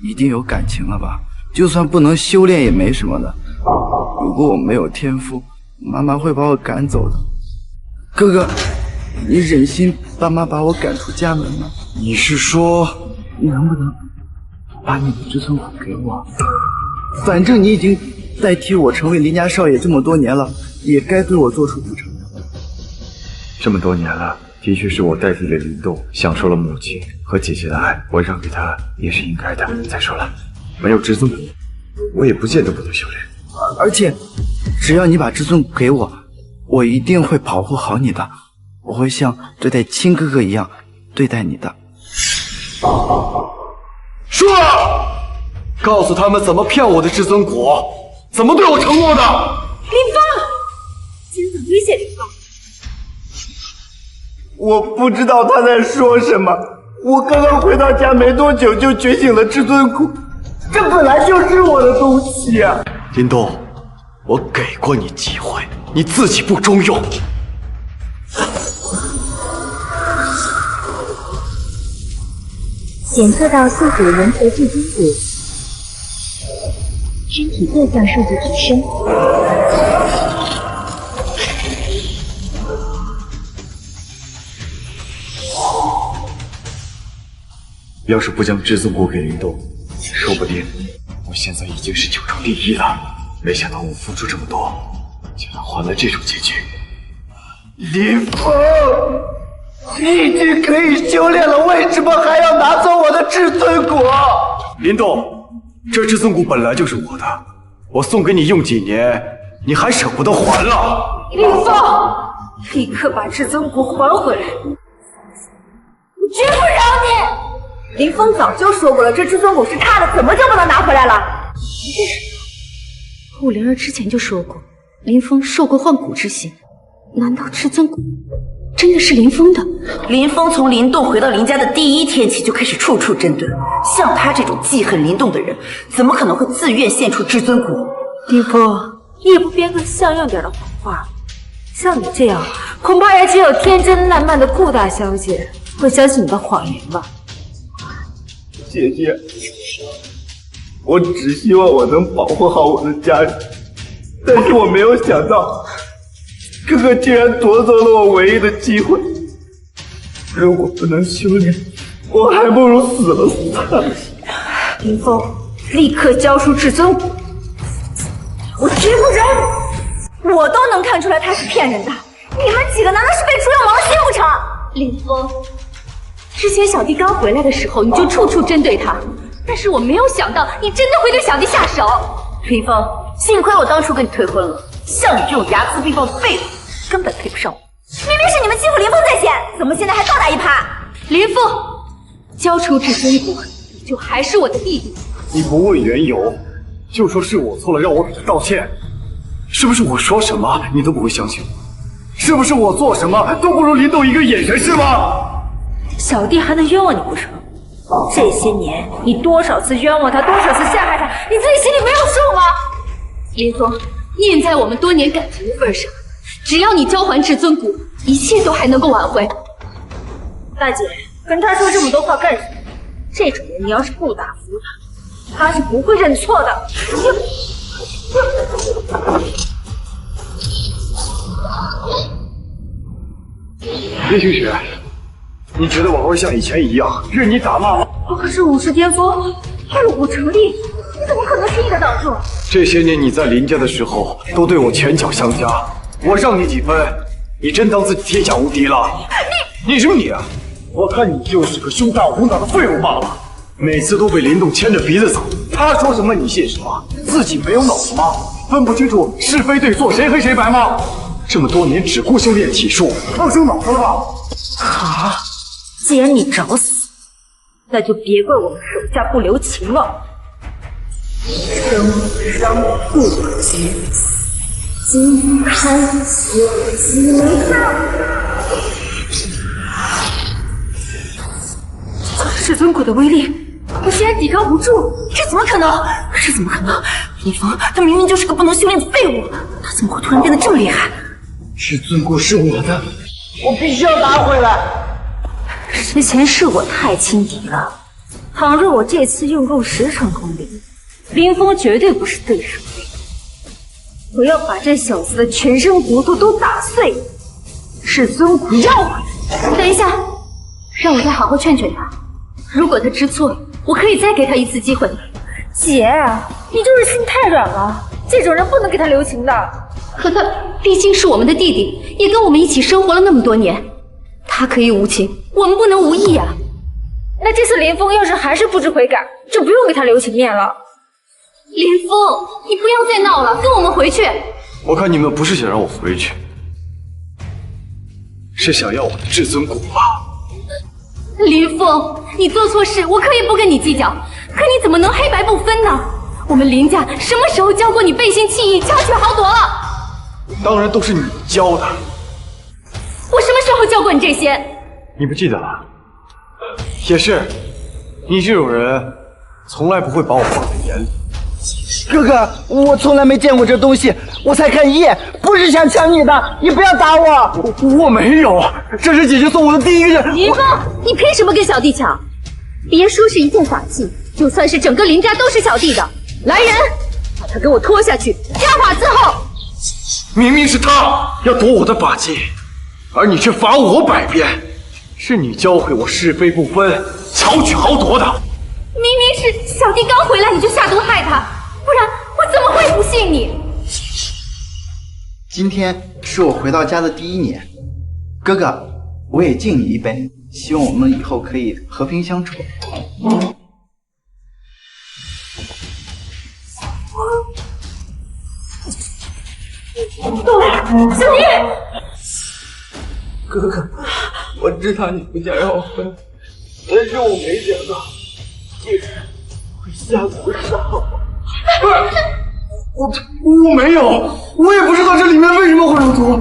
一定有感情了吧？就算不能修炼也没什么的。如果我没有天赋，妈妈会把我赶走的。哥哥，你忍心爸妈把我赶出家门吗？你是说，你能不能把你的至尊骨给我？反正你已经代替我成为林家少爷这么多年了，也该对我做出补偿的。这么多年了，的确是我代替了林动，享受了母亲和姐姐的爱，我让给他也是应该的。再说了，没有至尊骨，我也不见得不能修炼。而且，只要你把至尊骨给我，我一定会保护好你的，我会像对待亲哥哥一样对待你的。说，告诉他们怎么骗我的至尊骨，怎么对我承诺的。林峰，竟然威胁林峰！我不知道他在说什么。我刚刚回到家没多久就觉醒了至尊骨，这本来就是我的东西啊！林动，我给过你机会，你自己不中用。检测到宿主融合至尊骨，身体各项数据提升。要是不将至尊骨给林动，说不定我现在已经是9州第1了。没想到我付出这么多，竟然换了这种结局。林峰，你已经可以修炼了，为什么还要拿走我的至尊骨？林动，这至尊骨本来就是我的，我送给你用几年，你还舍不得还了？林峰，立刻把至尊骨还回来！我绝不饶你！林峰早就说过了，这至尊骨是他的，怎么就不能拿回来了？顾灵儿之前就说过，林峰受过换骨之刑，难道至尊骨真的是林峰的？林峰从林动回到林家的第1天起就开始处处针对，像他这种记恨林动的人，怎么可能会自愿献出至尊骨？林峰，你也不编个像样点的谎话，像你这样，恐怕也只有天真烂漫的顾大小姐会相信你的谎言吧。姐姐，我只希望我能保护好我的家人，但是我没有想到，哥哥竟然夺走了我唯一的机会。如果不能修炼，我还不如死了算了。林峰，立刻交出至尊骨！我绝不饶！我都能看出来他是骗人的，你们几个难道是被猪油蒙了心不成？林峰，之前小弟刚回来的时候，你就处处针对他，但是我没有想到你真的会对小弟下手。林峰，幸亏我当初跟你退婚了，像你这种睚眦必报的废物，根本配不上我。明明是你们欺负林峰在先，怎么现在还倒打一耙？林峰，交出至尊骨，你就还是我的弟弟。你不问缘由，就说是我错了，让我给他道歉，是不是我说什么你都不会相信我？是不是我做什么都不如林动一个眼神，是吗？小弟还能冤枉你不成？这些年你多少次冤枉他，多少次陷害他，你自己心里没有数吗？林峰，念在我们多年感情的份上，只要你交还至尊骨，一切都还能够挽回。大姐，跟他说这么多话干什么？这种人你要是不打服他，他是不会认错的。叶星雪，你觉得我会像以前一样任你打骂吗？可是武士巅峰，二虎成立，你怎么可能轻易的挡住？这些年你在林家的时候，都对我拳脚相加，我让你几分，你真当自己天下无敌了？你什么你啊？我看你就是个胸大无脑的废物罢了。每次都被林动牵着鼻子走，他说什么你信什么？自己没有脑子吗？分不清楚是非对错，谁黑谁白吗？这么多年只顾修炼体术，放生脑子了吧？好，既然你找死，那就别怪我们手下不留情了。生伤不及，金蝉血几丈。至尊骨的威力，我竟然抵抗不住，这怎么可能？这怎么可能？林峰，他明明就是个不能修炼的废物，他怎么会突然变得这么厉害？至尊骨是我的，我必须要拿回来。之前是我太轻敌了，倘若我这次用够10成功力，林峰绝对不是对手。我要把这小子的全身骨头都打碎，至尊骨要回来。等一下，让我再好好劝劝他。如果他知错了，我可以再给他一次机会。姐，你就是心太软了，这种人不能给他留情的。可他毕竟是我们的弟弟，也跟我们一起生活了那么多年，他可以无情，我们不能无义啊。那这次林峰要是还是不知悔改，就不用给他留情面了。林峰，你不要再闹了，跟我们回去。我看你们不是想让我回去，是想要我的至尊骨吧？林峰，你做错事，我可以不跟你计较，可你怎么能黑白不分呢？我们林家什么时候教过你背信弃义、巧取豪夺了？当然都是你教的。我什么时候教过你这些？你不记得了？也是，你这种人，从来不会把我放在眼里。哥哥，我从来没见过这东西，我才看一眼，不是想抢你的，你不要打我。我没有，这是姐姐送我的第一个。林峰，你凭什么跟小弟抢？别说是一件法器，就算是整个林家都是小弟的。来人，把他给我拖下去，家法伺候。明明是他要夺我的法器，而你却罚我百遍。是你教会我是非不分、巧取豪夺的。明明是小弟刚回来你就下毒害他，不然我怎么会不信你？今天是我回到家的第1年，哥哥，我也敬你一杯，希望我们以后可以和平相处。小弟，哥哥，我知道你不想让我分，但是我没想到竟然会下毒杀我。我没有，我也不知道这里面为什么会有毒。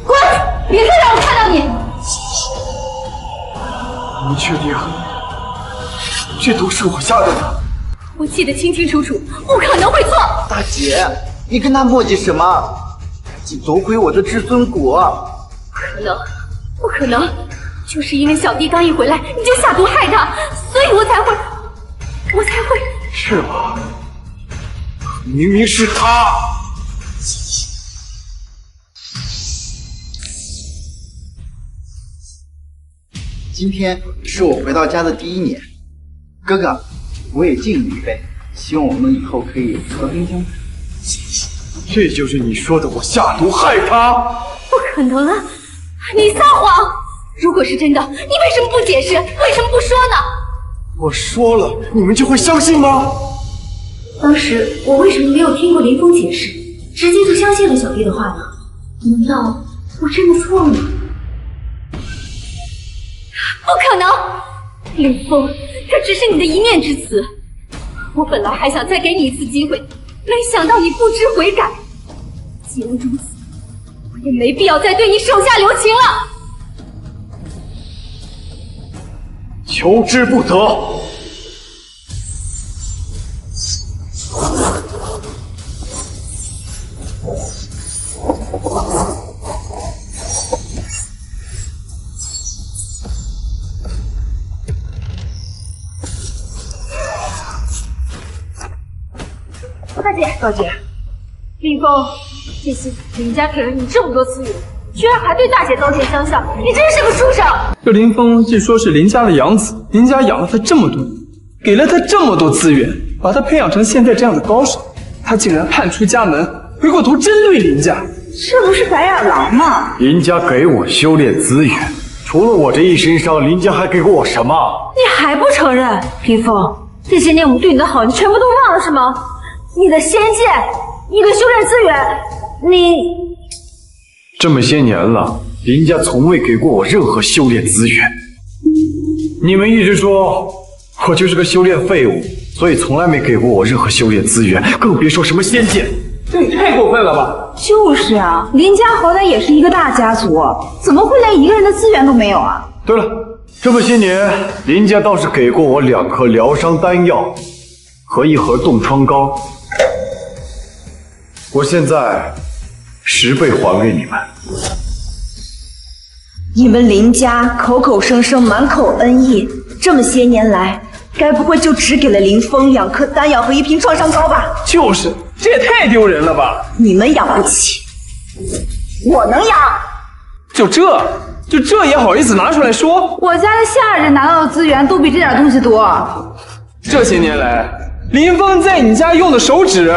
滚！别再让我看到你！你确定这毒是我下的吗？我记得清清楚楚，不可能会错。大姐，你跟他磨叽什么？赶紧夺回我的至尊骨！不可能！就是因为小弟刚一回来你就下毒害他，所以我才会。是吗？明明是他。今天是我回到家的第1年，哥哥，我也敬你一杯，希望我们以后可以和平相处。这就是你说的我下毒害他？不可能啊！你撒谎！如果是真的，你为什么不解释？为什么不说呢？我说了，你们就会相信吗？当时我为什么没有听过林峰解释，直接就相信了小弟的话呢？难道我真的错了吗？不可能！林峰，这只是你的一面之词。我本来还想再给你一次机会，没想到你不知悔改。既然如此，我也没必要再对你手下留情了。求之不得。大姐，林峰，这些林家给了你这么多资源，居然还对大姐刀剑相向，你真是个书生！这林峰据说是林家的养子，林家养了他这么多年，给了他这么多资源，把他培养成现在这样的高手，他竟然叛出家门，回过头针对林家，这不是白眼狼吗？林家给我修炼资源，除了我这一身伤，林家还给过我什么？你还不承认？林峰，这些年我们对你的好，你全部都忘了是吗？你的仙剑，你的修炼资源，你这么些年了，林家从未给过我任何修炼资源。你们一直说我就是个修炼废物，所以从来没给过我任何修炼资源，更别说什么仙剑。这也太过分了吧！就是啊，林家好歹也是一个大家族，怎么会连一个人的资源都没有啊？对了，这么些年，林家倒是给过我2颗疗伤丹药和1盒冻疮膏，我现在10倍还给你们。你们林家口口声声满口恩义，这么些年来，该不会就只给了林峰2颗丹药和1瓶创伤膏吧？就是，这也太丢人了吧！你们养不起，我能养。就这也好意思拿出来说？我家的下人拿到的资源都比这点东西多。这些年来，林峰在你家用的手指，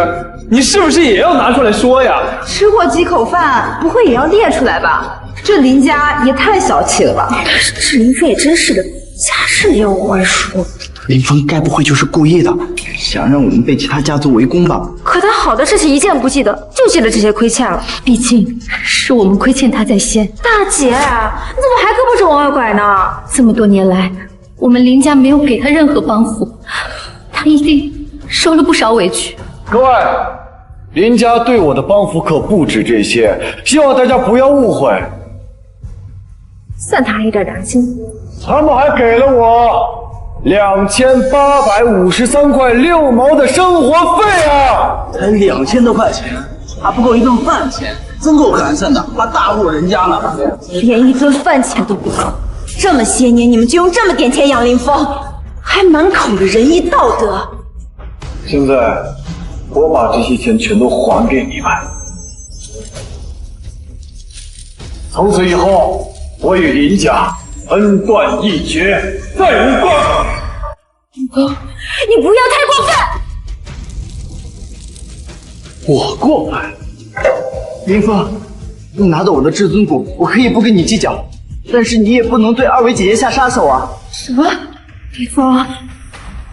你是不是也要拿出来说呀？吃过几口饭，不会也要列出来吧？这林家也太小气了吧！这林峰也真是的，家事也有外说。林峰该不会就是故意的，想让我们被其他家族围攻吧？可他好的事情一件不记得，就记得这些亏欠了。毕竟是我们亏欠他在先。大姐，你怎么还胳膊肘往外拐呢？这么多年来，我们林家没有给他任何帮扶，他一定受了不少委屈。各位，林家对我的帮扶可不止这些，希望大家不要误会。算他一点良心。他们还给了我2853块6毛的生活费啊！才2000多块钱，还不够一顿饭钱，真够寒碜的，还大户人家呢，连一顿饭钱都不够。这么些年，你们就用这么点钱养林峰，还满口的仁义道德。现在我把这些钱全都还给你们，从此以后，我与林家恩断义绝，再无瓜葛。林峰，你不要太过分！我过分？林峰，你拿走我的至尊骨，我可以不跟你计较，但是你也不能对二位姐姐下杀手啊！什么？林峰，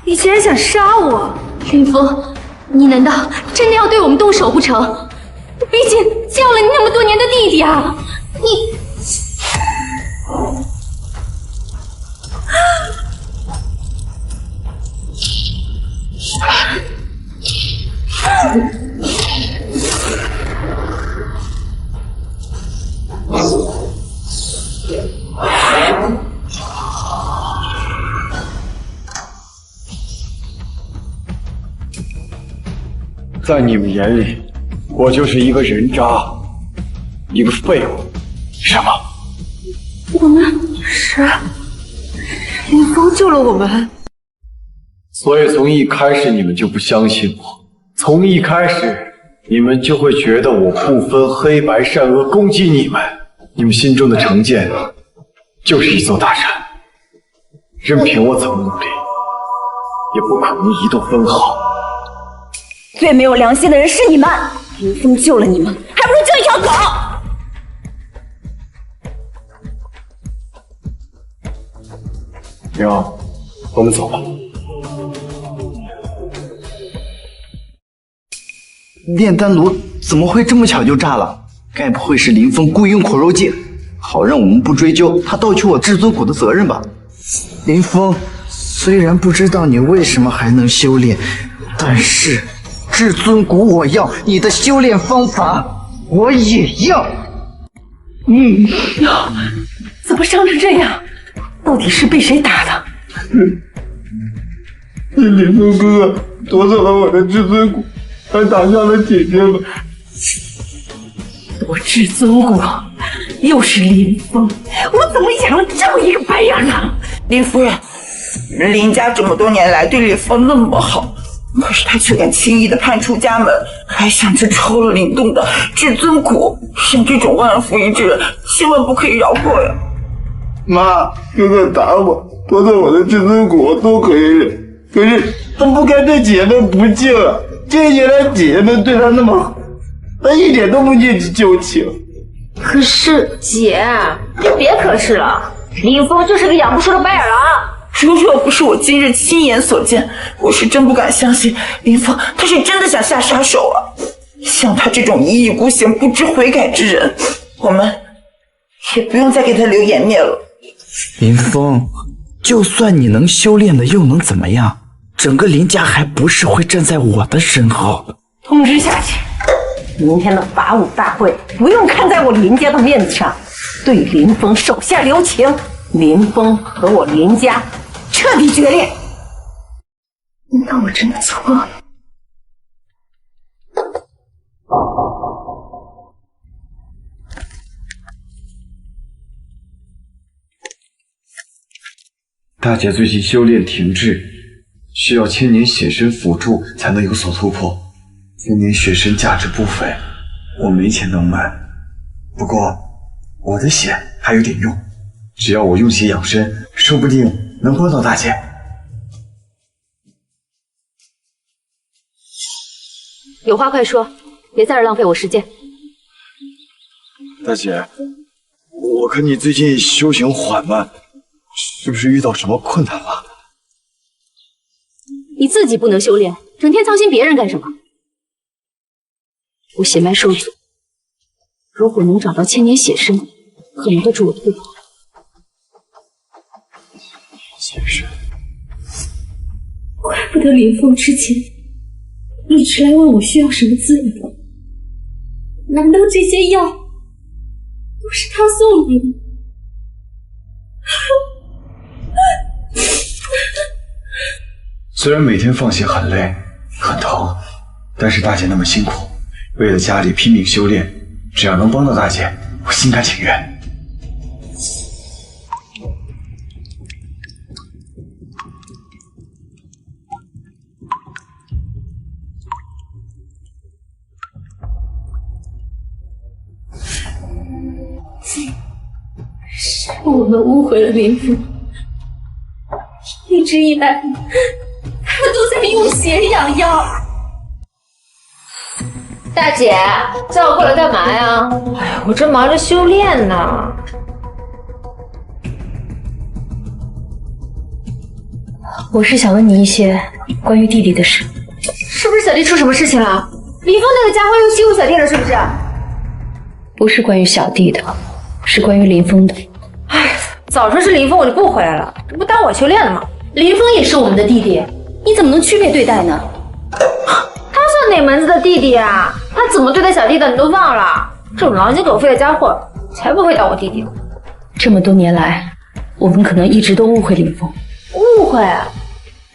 你竟然想杀我？林峰，你难道真的要对我们动手不成？我毕竟教了你那么多年的弟弟啊！你。在你们眼里，我就是一个人渣，一个废物，是吗？我们是林峰救了我们，所以从一开始你们就不相信我，从一开始你们就会觉得我不分黑白善恶攻击你们，你们心中的成见就是一座大山，任凭我怎么努力，也不可能移动分毫。最没有良心的人是你们，林峰救了你们，还不如救一条狗。妞，我们走吧。炼丹炉怎么会这么巧就炸了？该不会是林峰故意用苦肉计，好让我们不追究他盗取我至尊骨的责任吧？林峰，虽然不知道你为什么还能修炼，但是至尊骨我要，你的修炼方法我也要。怎么伤成这样？到底是被谁打的？是林峰哥哥夺走了我的至尊骨，还打伤了姐姐们。夺至尊骨，又是林峰，我怎么养了这么一个白眼狼？林夫人，林家这么多年来对林峰那么好，可是他却敢轻易的叛出家门，还想着抽了林动的至尊骨，像这种忘恩负义之人，千万不可以饶过呀！妈，哥哥打我，夺走我的至尊骨，我都可以忍。可是他不该对姐姐们不敬啊！这些年来姐姐们对他那么好，他一点都不念及旧情。可是姐，你别可是了，林峰就是个养不熟的白眼狼。若不是我今日亲眼所见，我是真不敢相信林峰他是真的想下杀手啊！像他这种一意孤行、不知悔改之人，我们也不用再给他留颜面了。林峰，就算你能修炼的又能怎么样？整个林家还不是会站在我的身后。通知下去，明天的法武大会不用看在我林家的面子上，对林峰手下留情。林峰和我林家彻底决裂。难道我真的错了？大姐最近修炼停滞，需要千年血神辅助才能有所突破。千年血神价值不菲，我没钱能买，不过我的血还有点用，只要我用血养身，说不定能帮到大姐。有话快说，别在这浪费我时间。大姐，我看你最近修行缓慢，是不是遇到什么困难了？你自己不能修炼，整天操心别人干什么？我血脉受阻，如果能找到千年血参，可能得助我退化。血参，怪不得林峰之前一直来问我需要什么资源，难道这些药都是他送来的？虽然每天放血很累很疼，但是大姐那么辛苦，为了家里拼命修炼，只要能帮到大姐，我心甘情愿。是我们误会了林峰，一直以来他都在用血养药。大姐，叫我过来干嘛呀？哎呀，我正忙着修炼呢。我是想问你一些关于弟弟的事。是不是小弟出什么事情了？李峰那个家伙又欺负小弟了，是不是？不是关于小弟的，是关于林峰的。哎，早说是林峰我就不回来了，这不耽误我修炼了吗？林峰也是我们的弟弟，你怎么能区别对待呢？他算哪门子的弟弟啊？他怎么对待小弟的你都忘了？这种狼心狗肺的家伙才不会当我弟弟呢。这么多年来，我们可能一直都误会林峰。误会？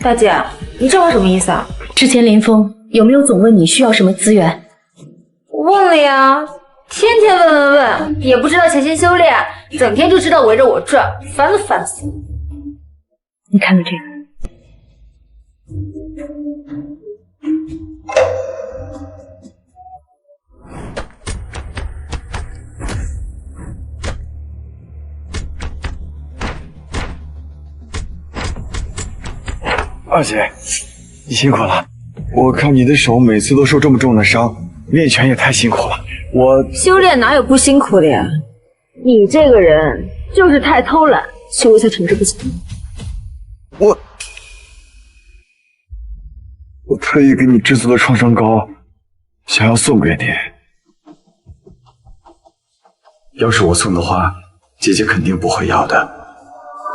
大姐，你这话什么意思啊？之前林峰有没有总问你需要什么资源？问了呀，天天问，也不知道潜心修炼，整天就知道围着我转，烦都烦死了。你看看这个。二姐，你辛苦了。我看你的手每次都受这么重的伤，练拳也太辛苦了。我修炼哪有不辛苦的呀？你这个人就是太偷懒，修一下成这个样。我特意给你制作的创伤膏，想要送给你。要是我送的话，姐姐肯定不会要的，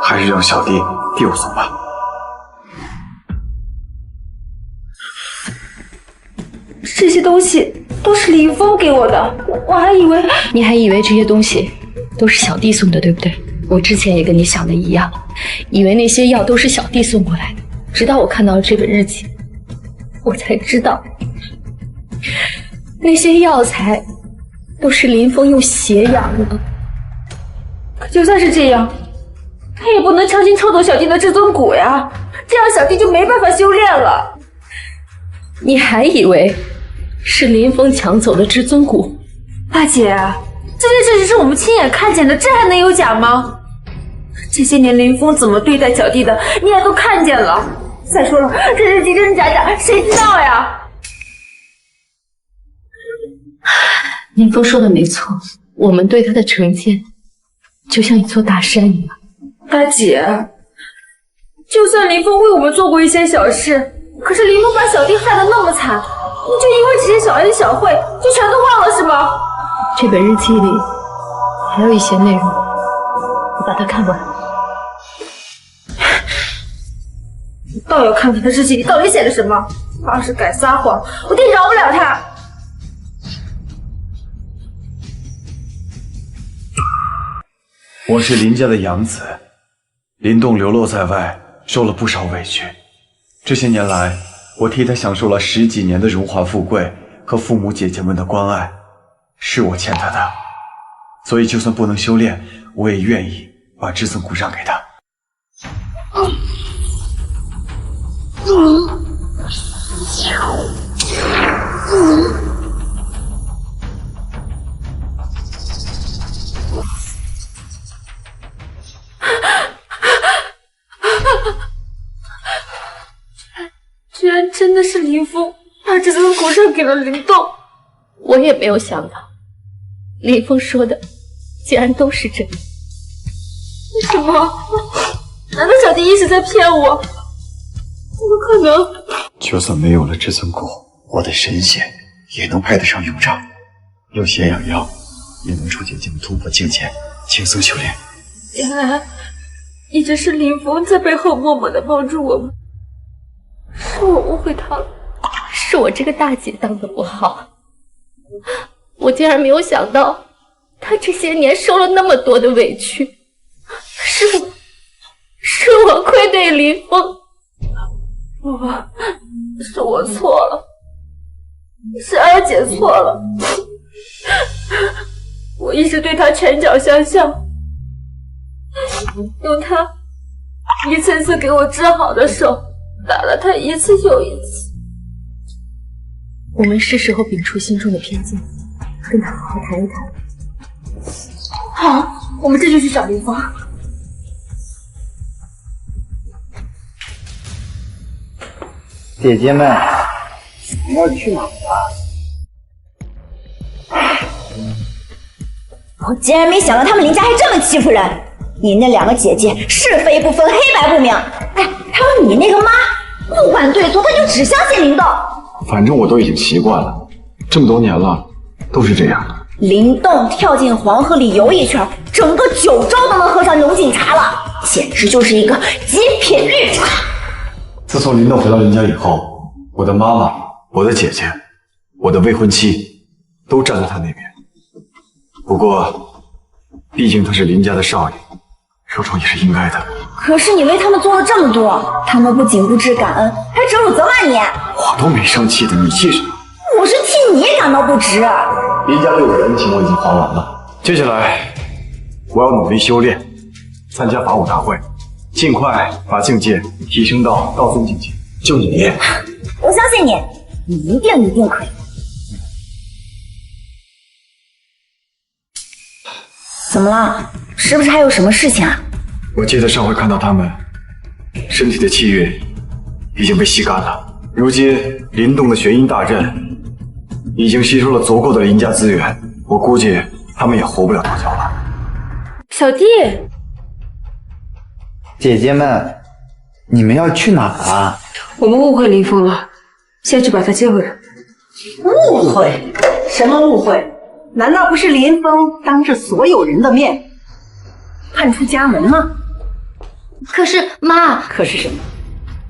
还是让小弟替我送吧。这些东西都是林峰给我的，我还以为……你还以为这些东西都是小弟送的，对不对？我之前也跟你想的一样，以为那些药都是小弟送过来的，直到我看到了这本日记，我才知道那些药材都是林峰用血养的。可就算是这样，他也不能强行抽走小弟的至尊骨呀，这样小弟就没办法修炼了。你还以为是林峰抢走的至尊骨？大姐，这件事情是我们亲眼看见的，这还能有假吗？这些年林峰怎么对待小弟的，你也都看见了。再说了，这日记真假假，谁知道呀？林峰说的没错，我们对他的成见就像一座大山一样。大姐，就算林峰为我们做过一些小事，可是林峰把小弟害得那么惨，你就因为这些小恩小惠就全都忘了是吗？这本日记里还有一些内容，你把它看完。你倒要看看他日记里到底写了什么。他要是敢撒谎，我定饶不了他。我是林家的养子，林动流落在外，受了不少委屈。这些年来，我替他享受了10几年的荣华富贵和父母姐姐们的关爱，是我欠他的。所以就算不能修炼，我也愿意把至尊骨让给他。居然真的是林峰把至尊骨让给了林动。我也没有想到，林峰说的竟然都是真的。什么？难道小弟一直在骗我？怎么可能？就算没有了至尊骨，我的神血也能派得上用场。用血养药，也能助姐姐们突破境界，轻松修炼。原来一直是林峰在背后默默的帮助我们，是我误会他了，是我这个大姐当的不好。我竟然没有想到，他这些年受了那么多的委屈，是我愧对林峰，是我错了，是二姐错了。我一直对他拳脚相向，用他一次次给我治好的手打了他一次又一次。我们是时候摒除心中的偏见，跟他好好谈一谈。好，我们这就去找林峰。姐姐们，你要去哪啊？我竟然没想到他们林家还这么欺负人！你那两个姐姐是非不分，黑白不明。哎，还有你那个妈，不管对错，她就只相信林动。反正我都已经习惯了，这么多年了，都是这样的。林动跳进黄河里游一圈，整个九州都能喝上龙井茶了，简直就是一个极品绿茶。自从林动回到林家以后，我的妈妈、我的姐姐、我的未婚妻都站在他那边。不过，毕竟他是林家的少爷，受宠也是应该的。可是你为他们做了这么多，他们不仅不知感恩，还指辱责骂你。我都没生气的，你气什么？我是替你感到不值。林家对我的恩情我已经还完了，接下来我要努力修炼，参加法武大会，尽快把境界提升到道宗境界。就你，我相信你，你一定可以。怎么了？是不是还有什么事情啊？我记得上回看到他们身体的气运已经被吸干了，如今林动的玄阴大阵已经吸收了足够的林家资源，我估计他们也活不了多久了。小弟，姐姐们，你们要去哪啊？我们误会林峰了，先去把他接回来。误会？什么误会？难道不是林峰当着所有人的面叛出家门吗？可是妈，可是什么？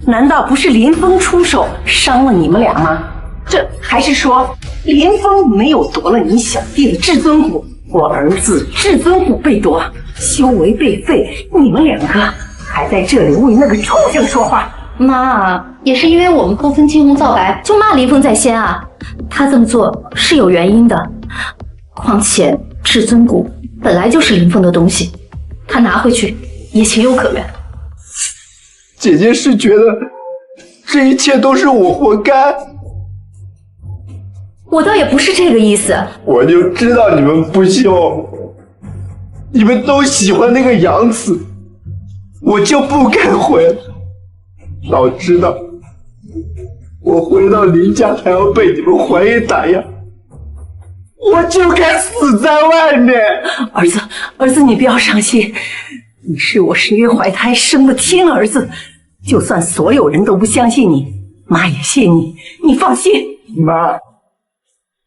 难道不是林峰出手伤了你们俩吗？这还是说林峰没有夺了你小弟的至尊骨，我儿子至尊骨被夺，修为被废，你们两个还在这里为那个畜生说话。妈，也是因为我们不分青红皂白，就骂林峰在先啊。他这么做是有原因的，况且至尊骨本来就是林峰的东西，他拿回去也情有可原。姐姐是觉得这一切都是我活该？我倒也不是这个意思。我就知道你们不修，你们都喜欢那个杨子，我就不该回。早知道我回到林家还要被你们怀疑打压，我就该死在外面。儿子，你不要伤心，你是我10月怀胎生的亲儿子，就算所有人都不相信你，妈也信你，你放心。妈，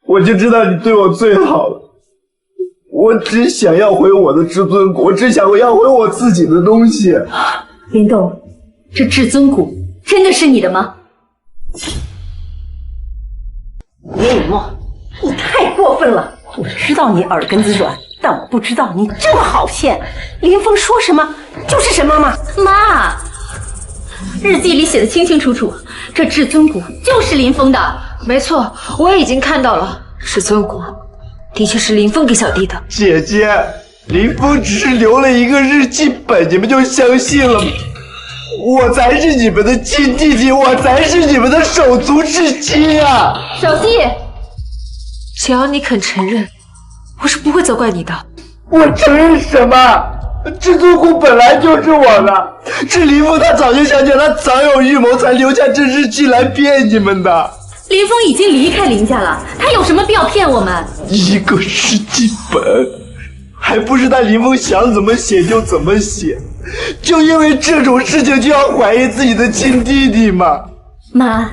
我就知道你对我最好了，我只想要回我的至尊骨，我只想要回我自己的东西。林动，这至尊骨真的是你的吗？叶雨墨，你太过分了！我知道你耳根子软，但我不知道你这么好骗。林峰说什么就是什么吗？妈，日记里写的清清楚楚，这至尊骨就是林峰的。没错，我也已经看到了，至尊骨的确是林峰给小弟的。姐姐，林峰只是留了一个日记本，你们就相信了吗？我才是你们的亲弟弟，我才是你们的手足之亲啊！小弟，只要你肯承认，我是不会责怪你的。我承认什么？至尊骨本来就是我的，是林峰他早就想起来，他早有预谋，才留下这日记来骗你们的。林峰已经离开林家了，他有什么必要骗我们？一个日记本，还不是他林峰想怎么写就怎么写，就因为这种事情就要怀疑自己的亲弟弟吗？妈，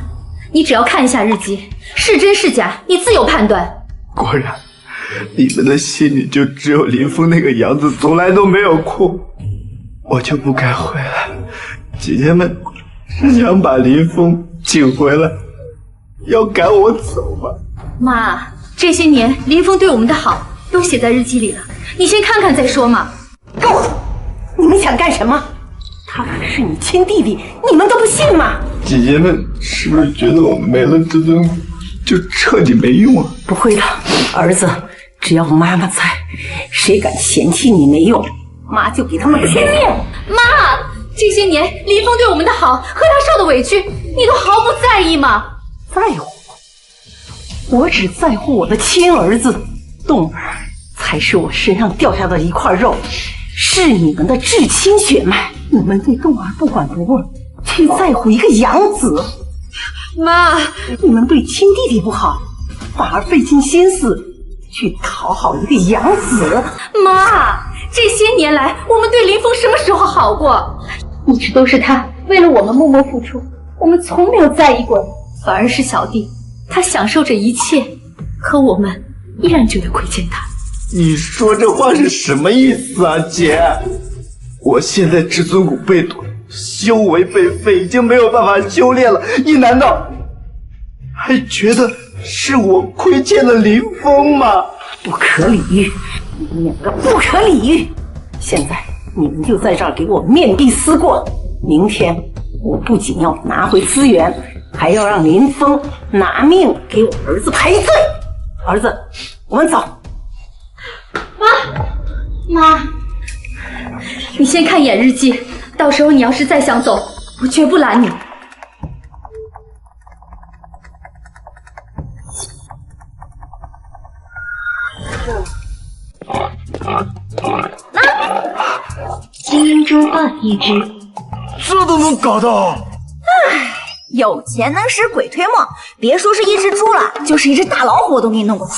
你只要看一下日记，是真是假，你自有判断。果然，你们的心里就只有林峰那个杨子，从来都没有哭。我就不该回来，姐姐们是想把林峰请回来，要赶我走吗？妈，这些年林峰对我们的好都写在日记里了，你先看看再说嘛。够了！你们想干什么？他可是你亲弟弟，你们都不信吗？姐姐们是不是觉得我没了至尊骨就彻底没用了？不会的，儿子，只要妈妈在，谁敢嫌弃你没用，妈就给他们拼命。妈，这些年林峰对我们的好和他受的委屈，你都毫不在意吗？在乎？我只在乎我的亲儿子，冻儿才是我身上掉下的一块肉，是你们的至亲血脉。你们对冻儿不管不问，却在乎一个养子。妈，你们对亲弟弟不好，反而费尽心思去讨好一个养子。妈，这些年来我们对林峰什么时候好过？一直都是他为了我们默默付出，我们从没有在意过，反而是小弟，他享受着一切，可我们依然觉得亏欠他。你说这话是什么意思啊，姐？我现在至尊骨被夺，修为被废，已经没有办法修炼了，你难道还觉得是我亏欠了林峰吗？不可理喻，你们两个不可理喻！现在你们就在这儿给我面壁思过，明天我不仅要拿回资源，还要让林峰拿命给我儿子赔罪。儿子，我们走。妈，你先看一眼日记，到时候你要是再想走，我绝不拦你。精英珠2一只，这都能搞到？唉，有钱能使鬼推磨，别说是一只猪了，就是一只大老虎我都给你弄过去。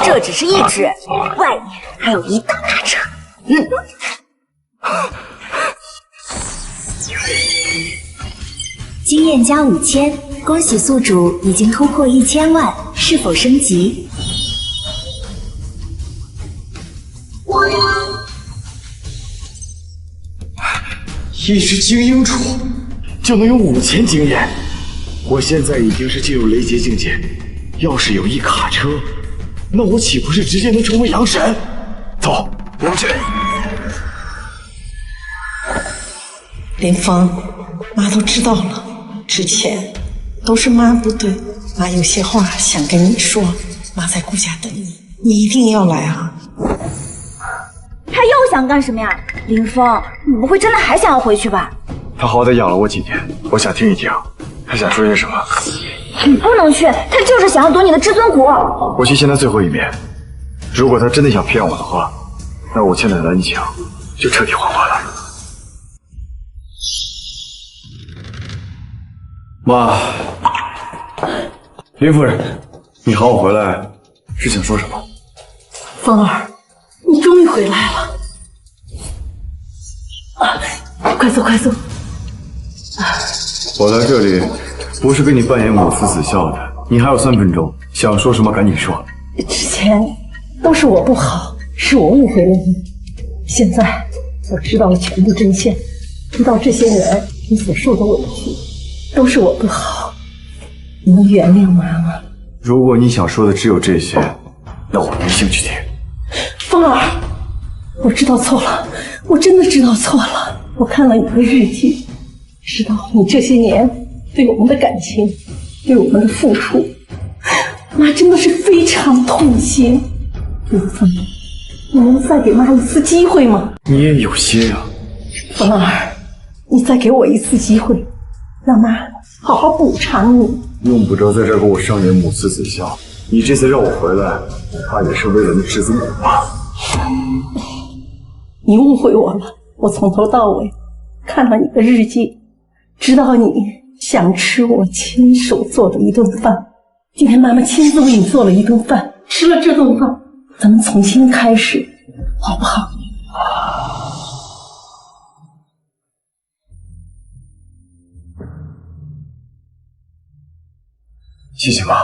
这只是一只，外面还有一大卡车。经验加5000，恭喜宿主已经突破1000万，是否升级？一只精英猪就能有5000经验，我现在已经是进入雷劫境界，要是有一卡车，那我岂不是直接能成为阳神？走，我们去。林峰，妈都知道了，之前都是妈不对，妈有些话想跟你说，妈在顾家等你，你一定要来啊！他又想干什么呀？林峰，你不会真的还想要回去吧？他好歹养了我几年，我想听一听他想说些什么。你不能去，他就是想要夺你的至尊骨。我去见他最后一面，如果他真的想骗我的话，那我欠的蓝墙就彻底还完了。妈，林夫人，你喊我回来是想说什么？峰儿，你终于回来了。快坐快坐。我来这里不是跟你扮演母慈子孝的，你还有3分钟，想说什么赶紧说。之前都是我不好，是我误会了你，现在我知道了全部真相，知道这些年你所受的委屈都是我不好，你能原谅妈妈？如果你想说的只有这些，那我没兴趣听。峰儿，我知道错了，我真的知道错了。我看了你的日记，知道你这些年对我们的感情，对我们的付出，妈真的是非常痛心。林峰，你能再给妈一次机会吗？你也有些呀。峰儿，你再给我一次机会，让妈好好补偿你。用不着在这儿给我上演母慈子孝，你这次让我回来，怕也是为了那至尊骨吧？你误会我了，我从头到尾看了你的日记，知道你想吃我亲手做的一顿饭。今天妈妈亲自为你做了一顿饭，吃了这顿饭，咱们重新开始，好不好？谢谢妈。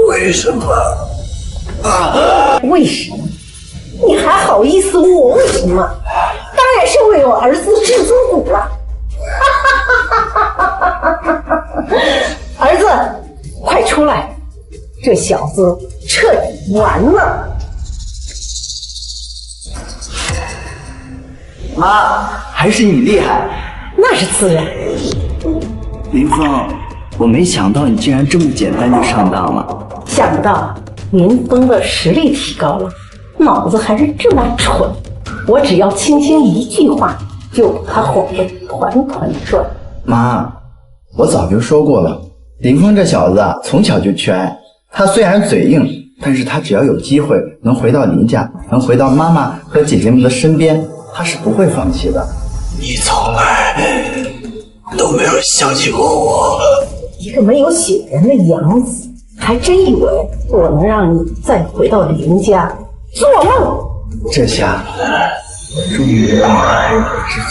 为什么？为什么？你还好意思问我为什么？当然是为我儿子至尊谷了。儿子，快出来！这小子彻底完了。妈，还是你厉害。那是自然。林峰，我没想到你竟然这么简单就上当了。想不到林峰的实力提高了，脑子还是这么蠢。我只要轻轻一句话，就把他哄得团团转。妈，我早就说过了，林峰这小子从小就缺爱。他虽然嘴硬，但是他只要有机会能回到林家，能回到妈妈和姐姐们的身边，他是不会放弃的。你从来都没有相信过我。一个没有血缘的养子，还真以为我能让你再回到林家？做梦！这下我终于明白至尊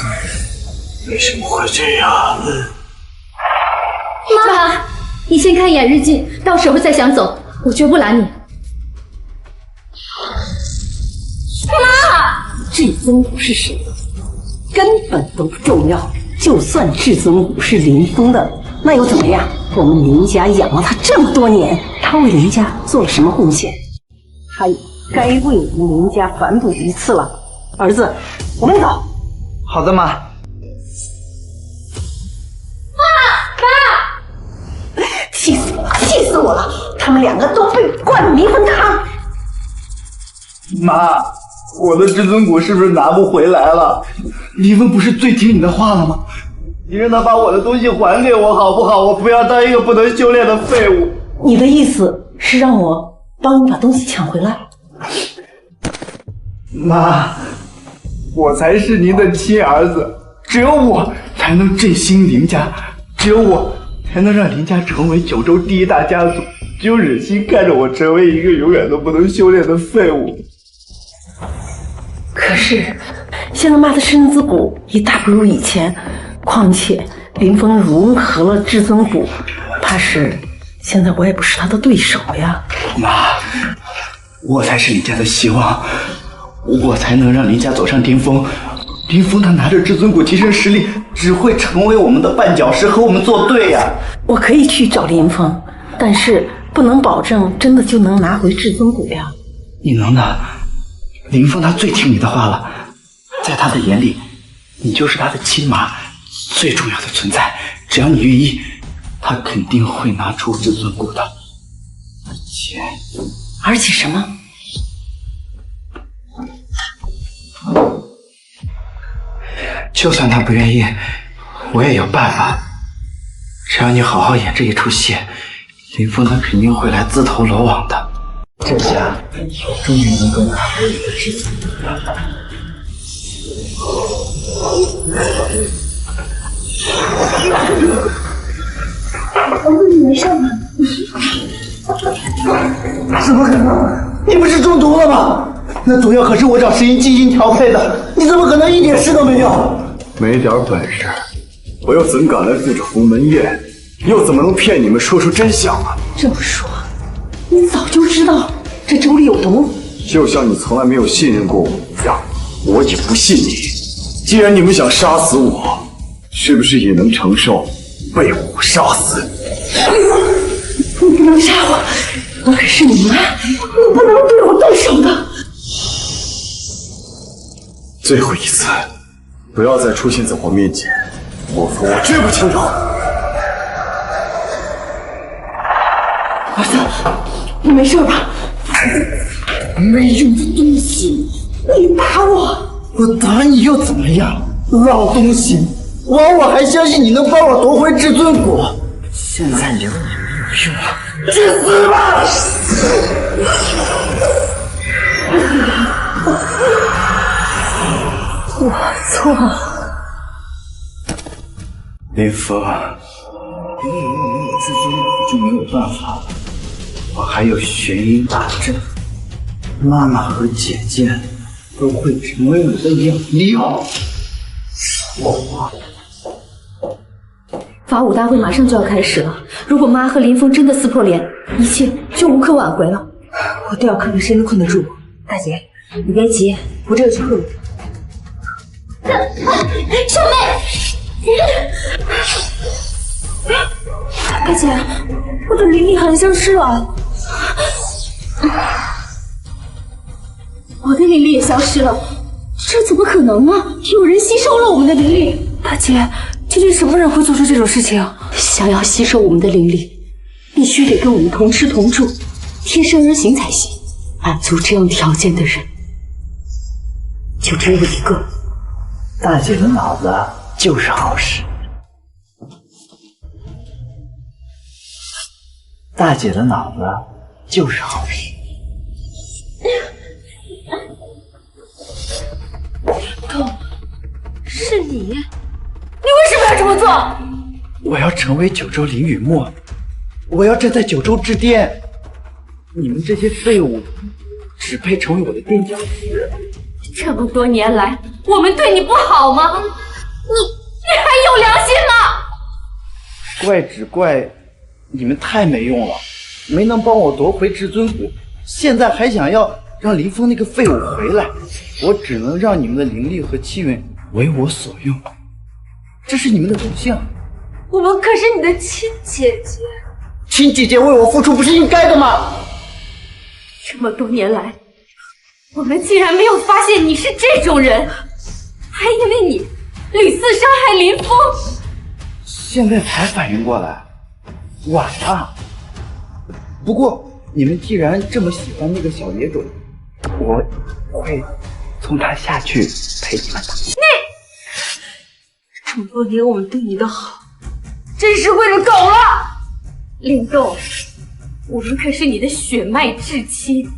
为什么会这样。妈，你先看一眼日记，到时候再想走，我绝不拦你。妈，至尊谷是谁的根本都不重要，就算至尊谷是林峰的，那又怎么样？我们林家养了他这么多年，他为林家做了什么贡献？他也该为我们林家反哺一次了。儿子，我们走。好的，妈。气死我了！气死我了！他们两个都被灌了迷魂汤。妈，我的至尊谷是不是拿不回来了？林峰不是最听你的话了吗？你让他把我的东西还给我好不好？我不要当一个不能修炼的废物。你的意思是让我帮你把东西抢回来？妈，我才是您的亲儿子，只有我才能振兴林家，只有我才能让林家成为九州第一大家族。只有忍心看着我成为一个永远都不能修炼的废物。可是现在妈的身子骨也大不如以前，况且林峰融合了至尊谷，怕是现在我也不是他的对手呀。妈，我才是林家的希望，我才能让林家走上巅峰。林峰他拿着至尊谷提升实力，只会成为我们的绊脚石，和我们作对呀。我可以去找林峰，但是不能保证真的就能拿回至尊谷呀。你能的，林峰他最听你的话了，在他的眼里，你就是他的亲妈，最重要的存在。只要你愿意，他肯定会拿出至尊谷的。而且什么？就算他不愿意，我也有办法。只要你好好演这一出戏，林峰他肯定会来自投罗网的。这下终于能够拿回你的至尊谷了。儿子，你没事吧？怎么可能？你不是中毒了吗？那毒药可是我找神医精心调配的，你怎么可能一点事都没有？没点本事，我又怎敢来赴这鸿门宴？又怎么能骗你们说出真相啊？这么说，你早就知道这粥里有毒？就像你从来没有信任过我一样，我也不信你。既然你们想杀死我，是不是也能承受被我杀死？你不能杀我，我可是你妈，你不能对我动手的。最后一次，不要再出现在我面前，否则我绝不轻饶。儿子，你没事吧？没用的东西，你打我！我打你又怎么样？老东西，枉我还相信你能帮我夺回至尊谷。现在留你没有用了，去死吧！我错了。林峰，因为我没有至尊骨就没有办法了。我还有玄阴大阵，妈妈和姐姐都会成为我的养料。法武大会马上就要开始了，如果妈和林峰真的撕破脸，一切就无可挽回了。我倒要看看谁能困得住我。大姐，你别急，我这就去会。小妹，大姐，我的灵力好像消失了，我的灵力也消失了，这怎么可能呢？有人吸收了我们的灵力。大姐，究竟什么人会做出这种事情？想要吸收我们的灵力，必须得跟我们同吃同住，天生而行才行。满足这样条件的人，就只有一个。大姐的脑子就是好使，大姐的脑子就是好使。痛，是你？你为什么要这么做？我要成为九州凌雨墨，我要站在九州之巅。你们这些废物，只配成为我的垫脚石。这么多年来，我们对你不好吗？你还有良心吗？怪只怪你们太没用了，没能帮我夺回至尊骨，现在还想要让林峰那个废物回来，我只能让你们的灵力和气运为我所用，这是你们的荣幸。我们可是你的亲姐姐，亲姐姐为我付出不是应该的吗？这么多年来，我们竟然没有发现你是这种人，还因为你屡次伤害林峰。现在才反应过来，晚了。不过你们既然这么喜欢那个小野种，我会送他下去陪你们的。这么多年我们对你的好，真是为了狗了。林动，我们可是你的血脉至亲，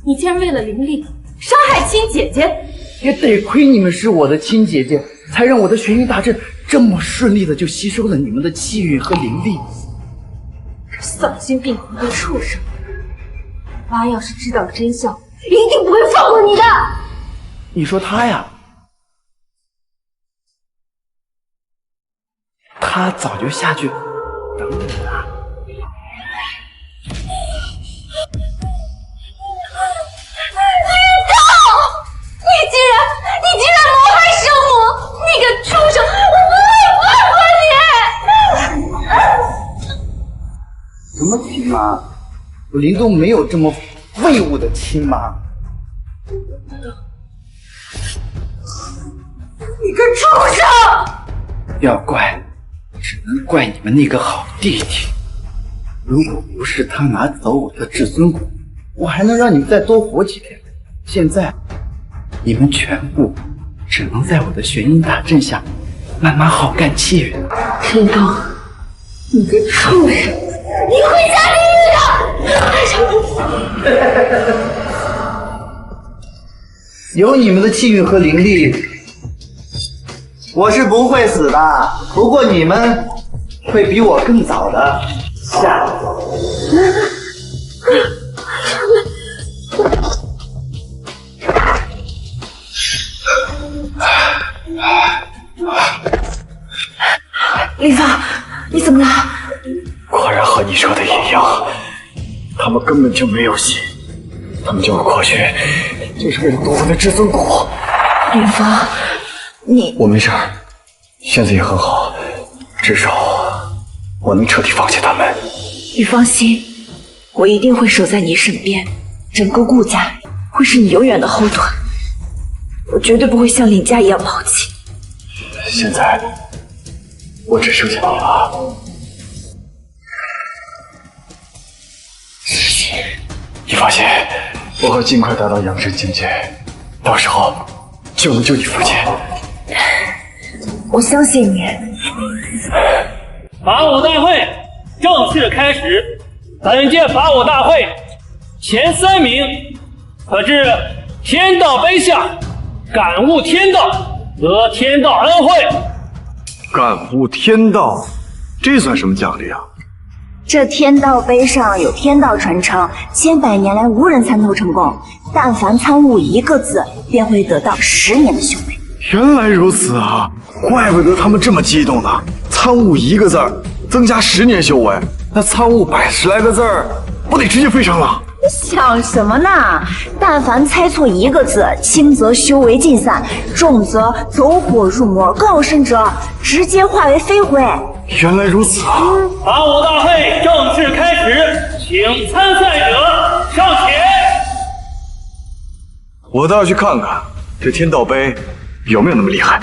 你竟然为了灵力伤害亲姐姐，也得亏你们是我的亲姐姐，才让我的玄阴大阵这么顺利的就吸收了你们的气运和灵力。这丧心病狂的畜生！妈要是知道真相，一定不会放过你的。你说他呀，他早就下去等你们了。你竟然谋害生母！你个畜生，我不会放过你！什么亲妈？我林动没有这么废物的亲妈。你个畜生！要怪，只能怪你们那个好弟弟。如果不是他拿走我的至尊骨，我还能让你们再多活几天。现在你们全部只能在我的玄阴大阵下慢慢耗干气运。林动，你个畜生，你回家地狱！有你们的气运和灵力，我是不会死的。不过你们会比我更早的下走。林峰，你怎么了？果然和你说的一样，他们根本就没有心，他们叫我过去，就是为了夺我的至尊骨。林峰，我没事儿，现在也很好，至少我能彻底放弃他们。你放心，我一定会守在你身边，整个顾家会是你永远的后盾，我绝对不会像林家一样抛弃。现在我只剩下你了，你放心，我会尽快达到阳神境界，到时候就能救你父亲。我相信你。法武大会正式开始。本届法武大会前3名可至天道碑下感悟天道，得天道恩惠。感悟天道，这算什么奖励啊？这天道碑上有天道传承，千百年来无人参透成功，但凡参悟1个字，便会得到10年的修为。原来如此啊，怪不得他们这么激动呢。参悟1个字儿，增加10年修为，那参悟100来个字儿，不得直接飞升了？你想什么呢？但凡猜错1个字，轻则修为尽散，重则走火入魔，更有甚者，直接化为飞灰。原来如此啊！法武大会正式开始，请参赛者上前。我倒要去看看这天道碑有没有那么厉害。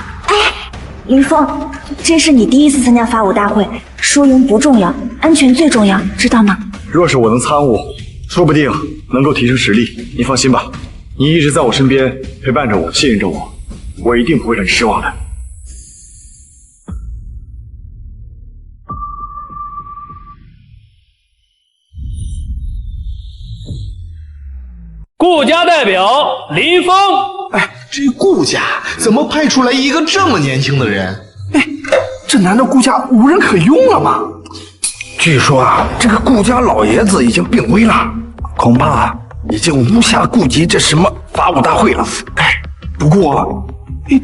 林峰，这是你第一次参加法武大会，输赢不重要，安全最重要，知道吗？若是我能参悟，说不定能够提升实力。你放心吧，你一直在我身边陪伴着我，信任着我，我一定不会让你失望的。顾家代表林峰。哎，这顾家怎么派出来一个这么年轻的人？哎，这难道顾家无人可用了吗？据说啊，这个顾家老爷子已经病危了，恐怕已经无暇顾及这什么法武大会了。哎，不过，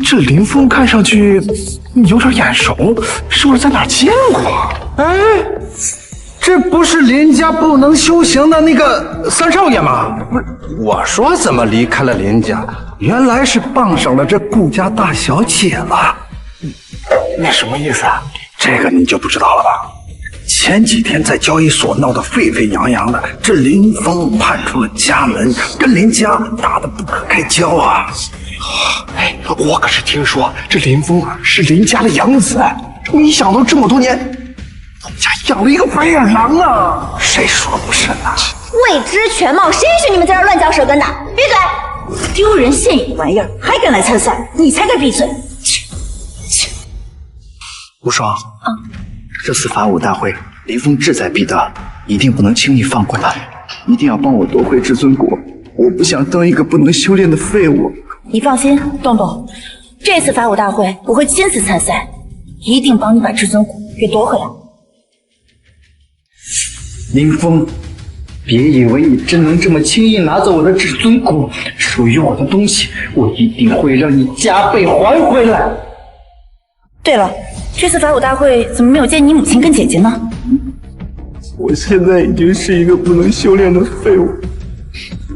这林峰看上去有点眼熟，是不是在哪儿见过？哎，这不是林家不能修行的那个三少爷吗？不是，我说怎么离开了林家，原来是傍上了这顾家大小姐了。那什么意思啊？这个你就不知道了吧？前几天在交易所闹得沸沸扬扬的，这林峰叛出了家门，跟林家打得不可开交啊！哎，我可是听说这林峰啊是林家的养子，没想到这么多年，我们家养了一个白眼狼啊！谁说不是呢？未知全貌，谁允许你们在这乱嚼舌根的？闭嘴！丢人现眼的玩意儿，还敢来参赛？你才该闭嘴！无双，这次法武大会，林峰志在必得，一定不能轻易放过他，一定要帮我夺回至尊国。我不想当一个不能修炼的废物。你放心，东东，这次法武大会我会亲自参赛，一定帮你把至尊骨给夺回来。林峰，别以为你真能这么轻易拿走我的至尊骨，属于我的东西，我一定会让你加倍还回来。对了，这次法武大会怎么没有见你母亲跟姐姐呢？我现在已经是一个不能修炼的废物，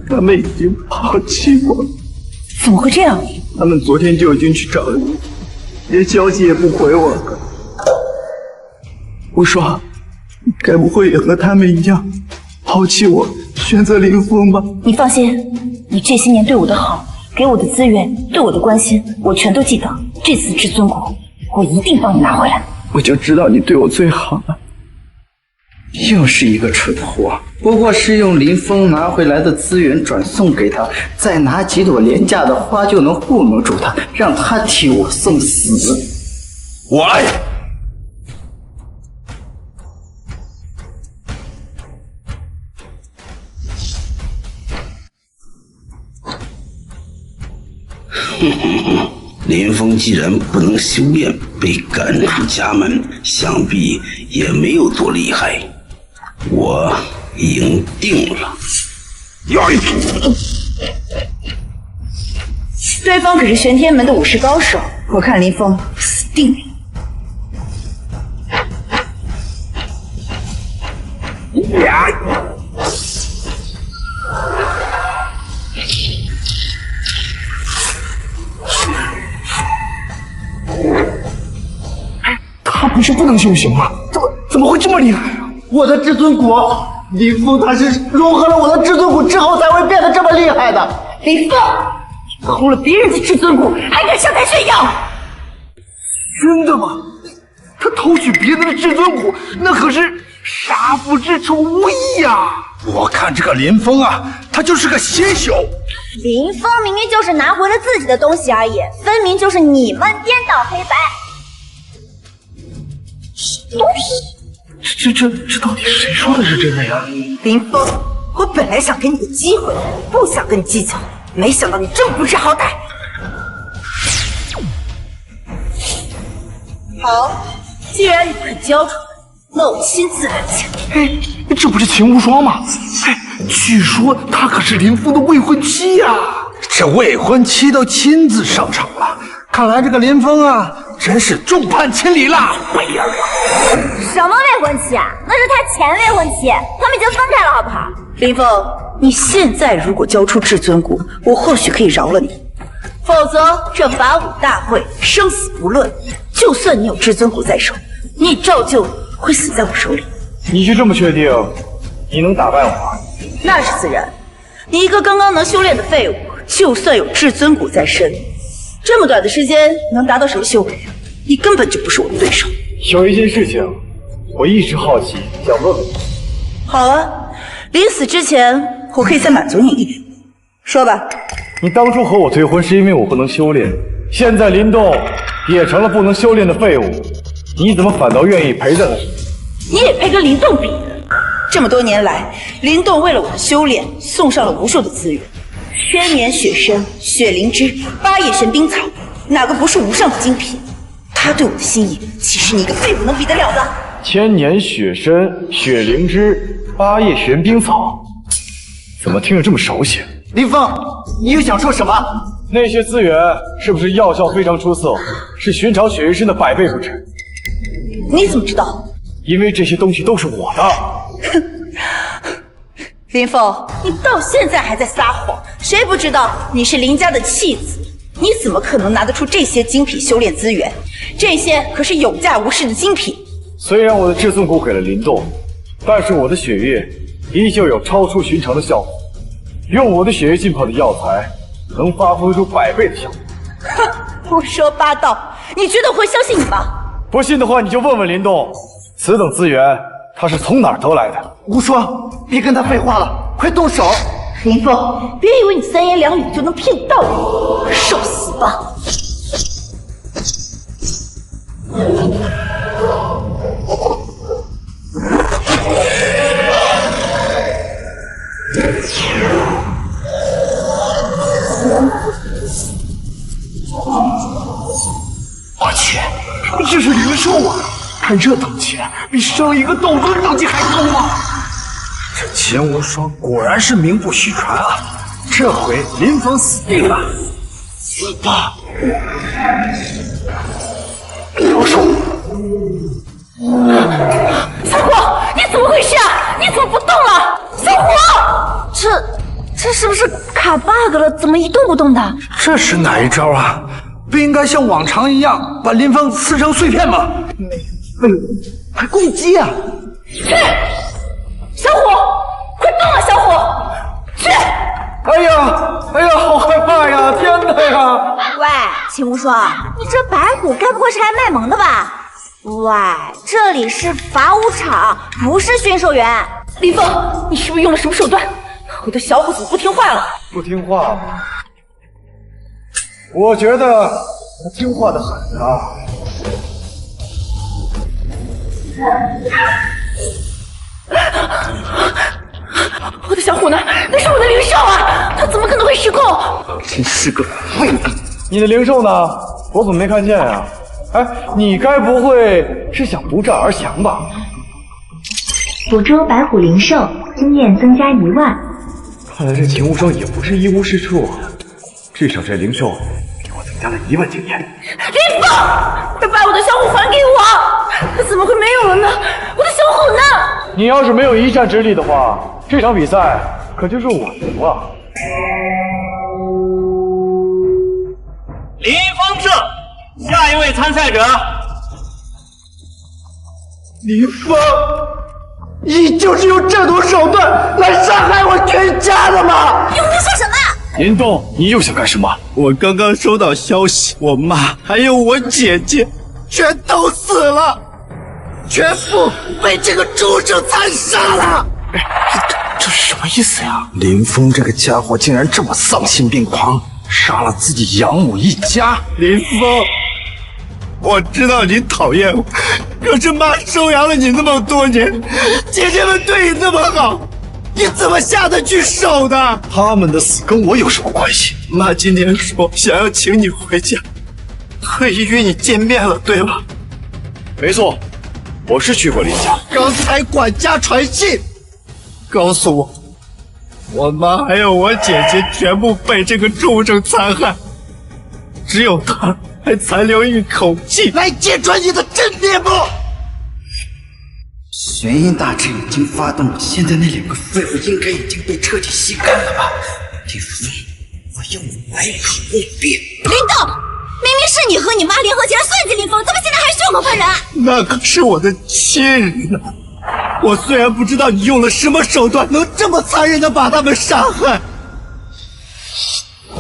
他们已经抛弃我了。怎么会这样？他们昨天就已经去找了你，连消息也不回我。无双，你该不会也和他们一样抛弃我，选择林峰吧？你放心，你这些年对我的好，给我的资源，对我的关心，我全都记得。这次至尊骨，我一定帮你拿回来。我就知道你对我最好了。又是一个蠢货，不过是用林峰拿回来的资源转送给他，再拿几朵廉价的花就能糊弄住他，让他替我送死。我来。林峰既然不能修炼，被赶出家门，想必也没有多厉害。我赢定了。对方可是玄天门的武士高手，我看林峰死定了。他不是不能修行吗？怎么会这么厉害啊？我的至尊骨，林峰他是融合了我的至尊骨之后才会变得这么厉害的。林峰，你偷了别人的至尊骨，还敢上台炫耀？真的吗？他偷取别人的至尊骨，那可是杀父之仇无疑呀！我看这个林峰啊，他就是个邪小。林峰明明就是拿回了自己的东西而已，分明就是你们颠倒黑白。东西，这到底谁说的是真的呀？林峰，我本来想给你个机会，不想跟你计较，没想到你这么不知好歹。好，既然你不肯交出来，那我亲自来抢。这不是秦无双吗？据说她可是林峰的未婚妻呀！这未婚妻都亲自上场了，看来这个林峰啊，真是众叛亲离啦！什么未婚妻啊？那是他前未婚妻，他们已经分开了，好不好？林峰，你现在如果交出至尊骨，我或许可以饶了你，否则这法武大会生死不论，就算你有至尊骨在手，你照旧会死在我手里。你就这么确定你能打败我？那是自然，你一个刚刚能修炼的废物，就算有至尊骨在身，这么短的时间能达到什么修为？你根本就不是我的对手。有一件事情，我一直好奇，想问问你。好啊，临死之前，我可以再满足你一点。说吧。你当初和我退婚是因为我不能修炼，现在林动也成了不能修炼的废物，你怎么反倒愿意陪在他身边？你也配跟林动比？这么多年来，林动为了我的修炼，送上了无数的资源，千年雪参、雪灵芝、8叶玄冰草，哪个不是无上的精品？他对我的心意，岂是你一个废物能比得了的？千年雪参、雪灵芝、8叶玄冰草，怎么听着这么熟悉？林峰，你又想说什么？那些资源是不是药效非常出色，是寻常雪域参的100倍不止？你怎么知道？因为这些东西都是我的。林峰，你到现在还在撒谎，谁不知道你是林家的弃子？你怎么可能拿得出这些精品修炼资源？这些可是有价无市的精品。虽然我的至尊骨给了林动，但是我的血液依旧有超出寻常的效果。用我的血液浸泡的药材，能发挥出100倍的效果。哼，胡说八道！你觉得我会相信你吗？不信的话，你就问问林动，此等资源他是从哪儿得来的？无双，别跟他废话了，快动手！林峰，别以为你3言2语就能骗得到我，受死吧！我去，这是灵兽啊！看这等级，比上一个斗尊等级还高吗？这秦无双果然是名不虚传啊！这回林峰死定了！死吧！妖兽！小虎，你怎么回事啊？你怎么不动了？小虎，这是不是卡 bug 了？怎么一动不动的？这是哪一招啊？不应该像往常一样把林峰撕成碎片吗？快攻击啊！去，小虎，快动啊，小虎，去！哎呀，好害怕呀！天哪呀！喂，秦无双，你这白虎该不会是来卖萌的吧？喂，这里是法武场，不是驯兽园。林峰，你是不是用了什么手段？我的小虎怎么不听话了？不听话吗？我觉得他听话的很啊。我的小虎呢？那是我的灵兽啊！它怎么可能会失控？真是个废物！你的灵兽呢？我怎么没看见呀？哎，你该不会是想不战而降吧？捕捉白虎灵兽，经验增加1万。看来这秦无双也不是一无是处啊，至少这灵兽给我增加了1万经验。林峰，快把我的小虎还给我！它怎么会没有了呢？我的小虎呢？你要是没有一战之力的话，这场比赛可就是我赢了。林峰胜，下一位参赛者。林峰，你就是用这种手段来伤害我全家的吗？你胡说什么？林动，你又想干什么？我刚刚收到消息，我妈还有我姐姐全都死了，全部被这个畜生残杀了。这是什么意思呀？林峰这个家伙竟然这么丧心病狂，杀了自己养母一家。林峰，我知道你讨厌我，可是妈收养了你那么多年，姐姐们对你那么好，你怎么下得去手的？他们的死跟我有什么关系？妈今天说想要请你回家，特意约你见面了，对吧？没错，我是去过林家。刚才管家传信告诉我，我妈还有我姐姐全部被这个畜生残害，只有她还残留一口气来揭穿你的真面目。玄阴大阵已经发动了，现在那2个废物应该已经被彻底吸干了吧？林峰，我要你百口莫辩！林动，明明是你和你妈联合起来算计林峰，怎么现在还是我们喷人？那可是我的亲人呢！我虽然不知道你用了什么手段，能这么残忍的把他们杀害，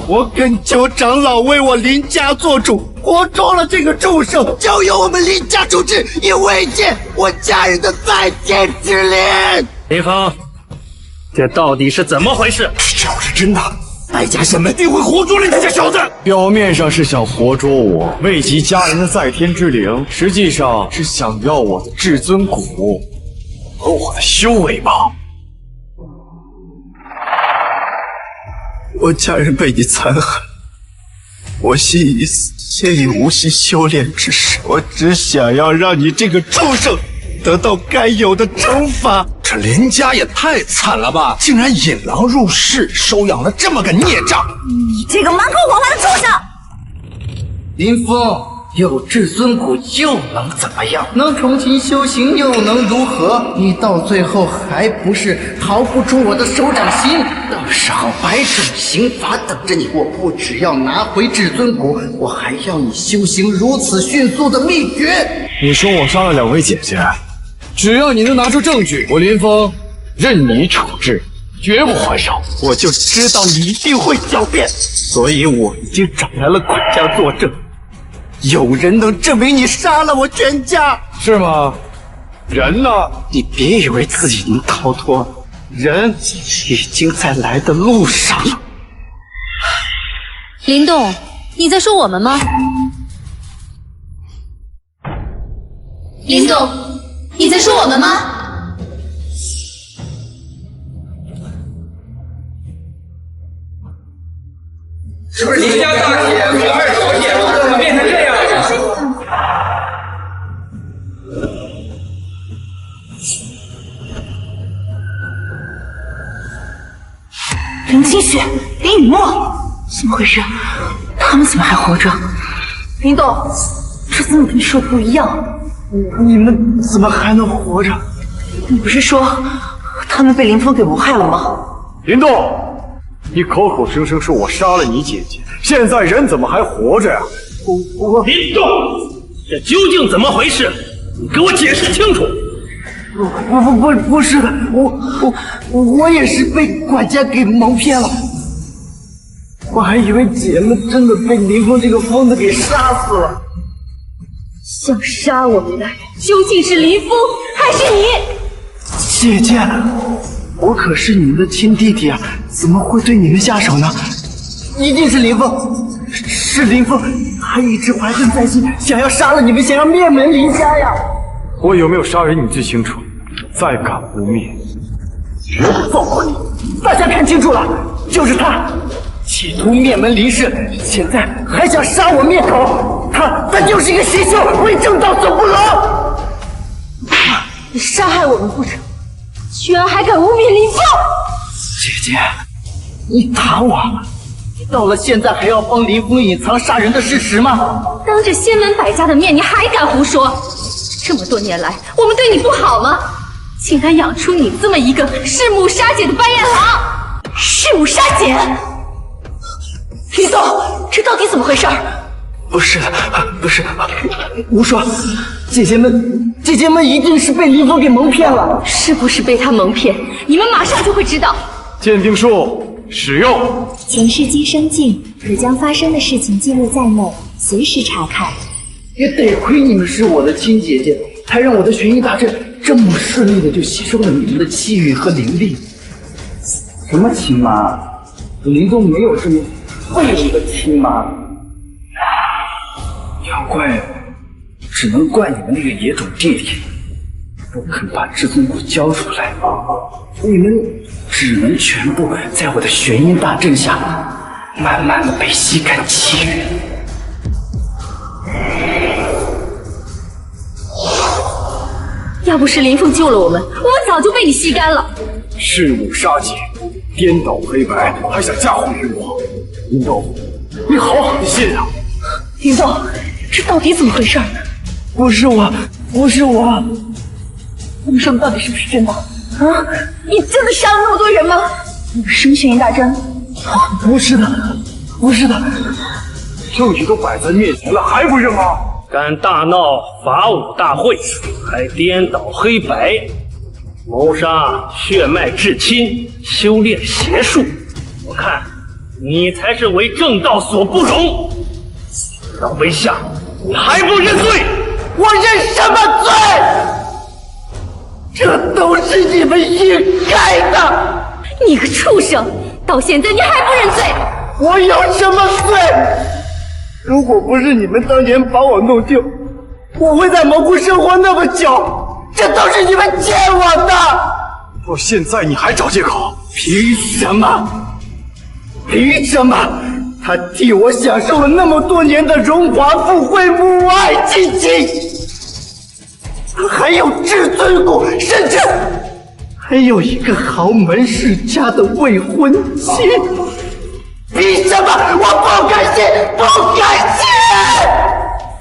我恳求长老为我林家做主，活捉了这个畜生，就由我们林家处置，以慰藉我家人的在天之灵。林峰，这到底是怎么回事？这要是真的，白家神们定会活捉了你这小子。表面上是想活捉我，慰藉家人的在天之灵，实际上是想要我的至尊骨和我的修为吧。我家人被你残害，我心已死，也已无心修炼之事。我只想要让你这个畜生得到该有的惩罚。这林家也太惨了吧！竟然引狼入室，收养了这么个孽障！你这个满口谎话的畜生！林峰，有至尊骨又能怎么样？能重新修行又能如何？你到最后还不是逃不出我的手掌心？到时候百种刑罚等着你。我不只要拿回至尊骨，我还要你修行如此迅速的秘诀。你说我杀了2位姐姐，只要你能拿出证据，我林峰任你处置，绝不还手。我就知道你一定会狡辩，所以我已经找来了管家作证。有人能证明你杀了我全家，是吗？人呢？你别以为自己能逃脱，人已经在来的路上了。林动，你在说我们吗？林动，你在说我们吗？是不是林家大姐和二小姐怎么变成这样？林清雪、林雨墨，怎么回事？他们怎么还活着？林动，这怎么跟你说的不一样？你们怎么还能活着？你不是说他们被林峰给谋害了吗？林动，你口口声声说我杀了你姐姐，现在人怎么还活着呀？林动，这究竟怎么回事？你给我解释清楚！不是的，我也是被管家给蒙骗了。我还以为姐们真的被林峰这个疯子给杀死了。想杀我们的人究竟是林峰还是你？姐姐，我可是你们的亲弟弟啊，怎么会对你们下手呢？一定是林峰，是林峰，他一直怀恨在心，想要杀了你们，想要灭门林家呀！我有没有杀人你最清楚，再敢污蔑，绝不放过你！大家看清楚了，就是他，企图灭门林氏，现在还想杀我灭口，他就是一个邪修，为正道走不牢！你杀害我们不成，居然还敢污蔑林峰！姐姐，你打我！你到了现在还要帮林峰隐藏杀人的事实吗？当着仙门百家的面，你还敢胡说？这么多年来，我们对你不好吗？竟然养出你这么一个弑母杀姐的白眼狼！弑母杀姐！林动，这到底怎么回事？不是，吴说，姐姐们一定是被林峰给蒙骗了。是不是被他蒙骗？你们马上就会知道。鉴定术使用。前世今生镜可将发生的事情记录在内，随时查看。也得亏你们是我的亲姐姐，才让我的玄阴大阵这么顺利的就吸收了你们的气运和灵力。什么亲妈？林动没有这么废物的亲妈。妖怪，只能怪你们那个野种弟弟不肯把至尊骨交出来，你们只能全部在我的玄阴大阵下慢慢的被吸干气运。要不是林峰救了我们，我们早就被你吸干了。弑母杀姐，颠倒黑白，还想嫁祸于我？林动，你好狠心啊！林动，这到底怎么回事？不是我，你说的到底是不是真的？啊？你真的杀了那么多人吗？你是么玄阴大阵？不是的，证据都摆在面前了，还不认吗？敢大闹法武大会，还颠倒黑白，谋杀血脉至亲，修炼邪术，我看你才是为正道所不容。老卑下，你还不认罪？我认什么罪？这都是你们应该的！你个畜生，到现在你还不认罪？我有什么罪？如果不是你们当年把我弄丢，我会在蘑菇生活那么久。这都是你们欠我的！到现在你还找借口？凭什么？他替我享受了那么多年的荣华富贵、母爱亲情，他还有至尊骨，甚至还有一个豪门世家的未婚妻。凭什么？我不甘心，不甘心！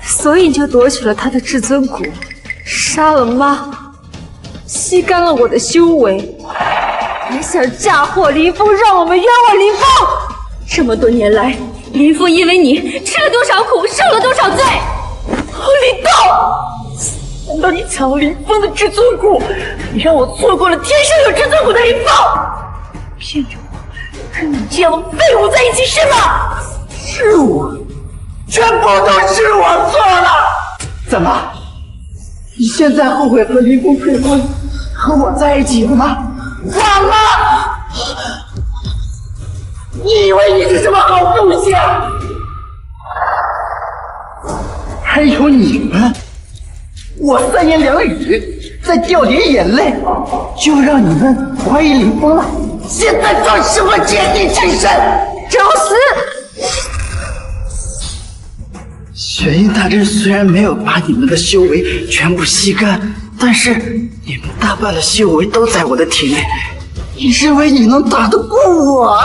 所以你就夺取了他的至尊骨，杀了妈，吸干了我的修为，还想嫁祸林峰，让我们冤枉林峰。这么多年来，林峰因为你吃了多少苦，受了多少罪？林动，难道你抢了林峰的至尊骨，你让我错过了天生有至尊骨的林峰，骗着我跟你这样的废物在一起是吗？是我，全部都是我错了。怎么？你现在后悔和林峰退婚，和我在一起了吗？晚了！你以为你是什么好东西？还有你们，我3言2语，再掉点眼泪，就让你们怀疑林峰了。现在装什么绝地情深？找死！玄阴大阵虽然没有把你们的修为全部吸干，但是你们大半的修为都在我的体内。你认为你能打得过我？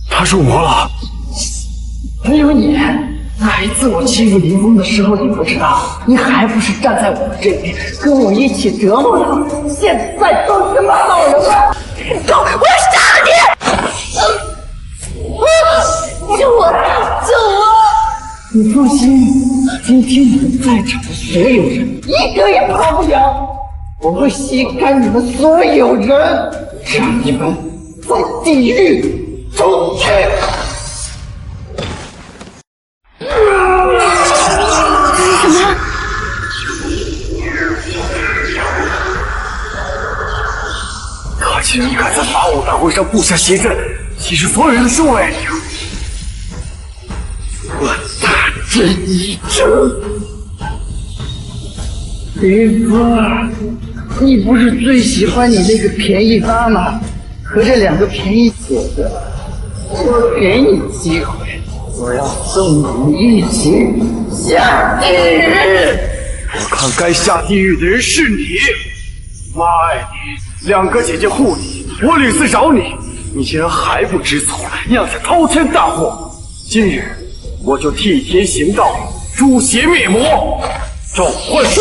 他入魔了。还有你，哪一次我欺负林峰的时候你不知道？你还不是站在我这边，跟我一起折磨他？现在装什么好人了？走，我要杀了你！救我！救我！你放心，今天你们在场的所有人，一个也跑不了。我会吸干你们所有人，让你们在地狱中去。什么？他竟然敢在法武大会上布下邪阵，稀释所有人的修为！我大阵已成。林峰，你不是最喜欢你那个便宜妈吗？和这2个便宜姐姐，我给你机会，我要送你一起下地狱！我看该下地狱的人是你。妈爱你，2个姐姐护你，我屡次找你，你竟然还不知错，酿下滔天大祸。今日我就替天行道，诛邪灭魔，召唤术。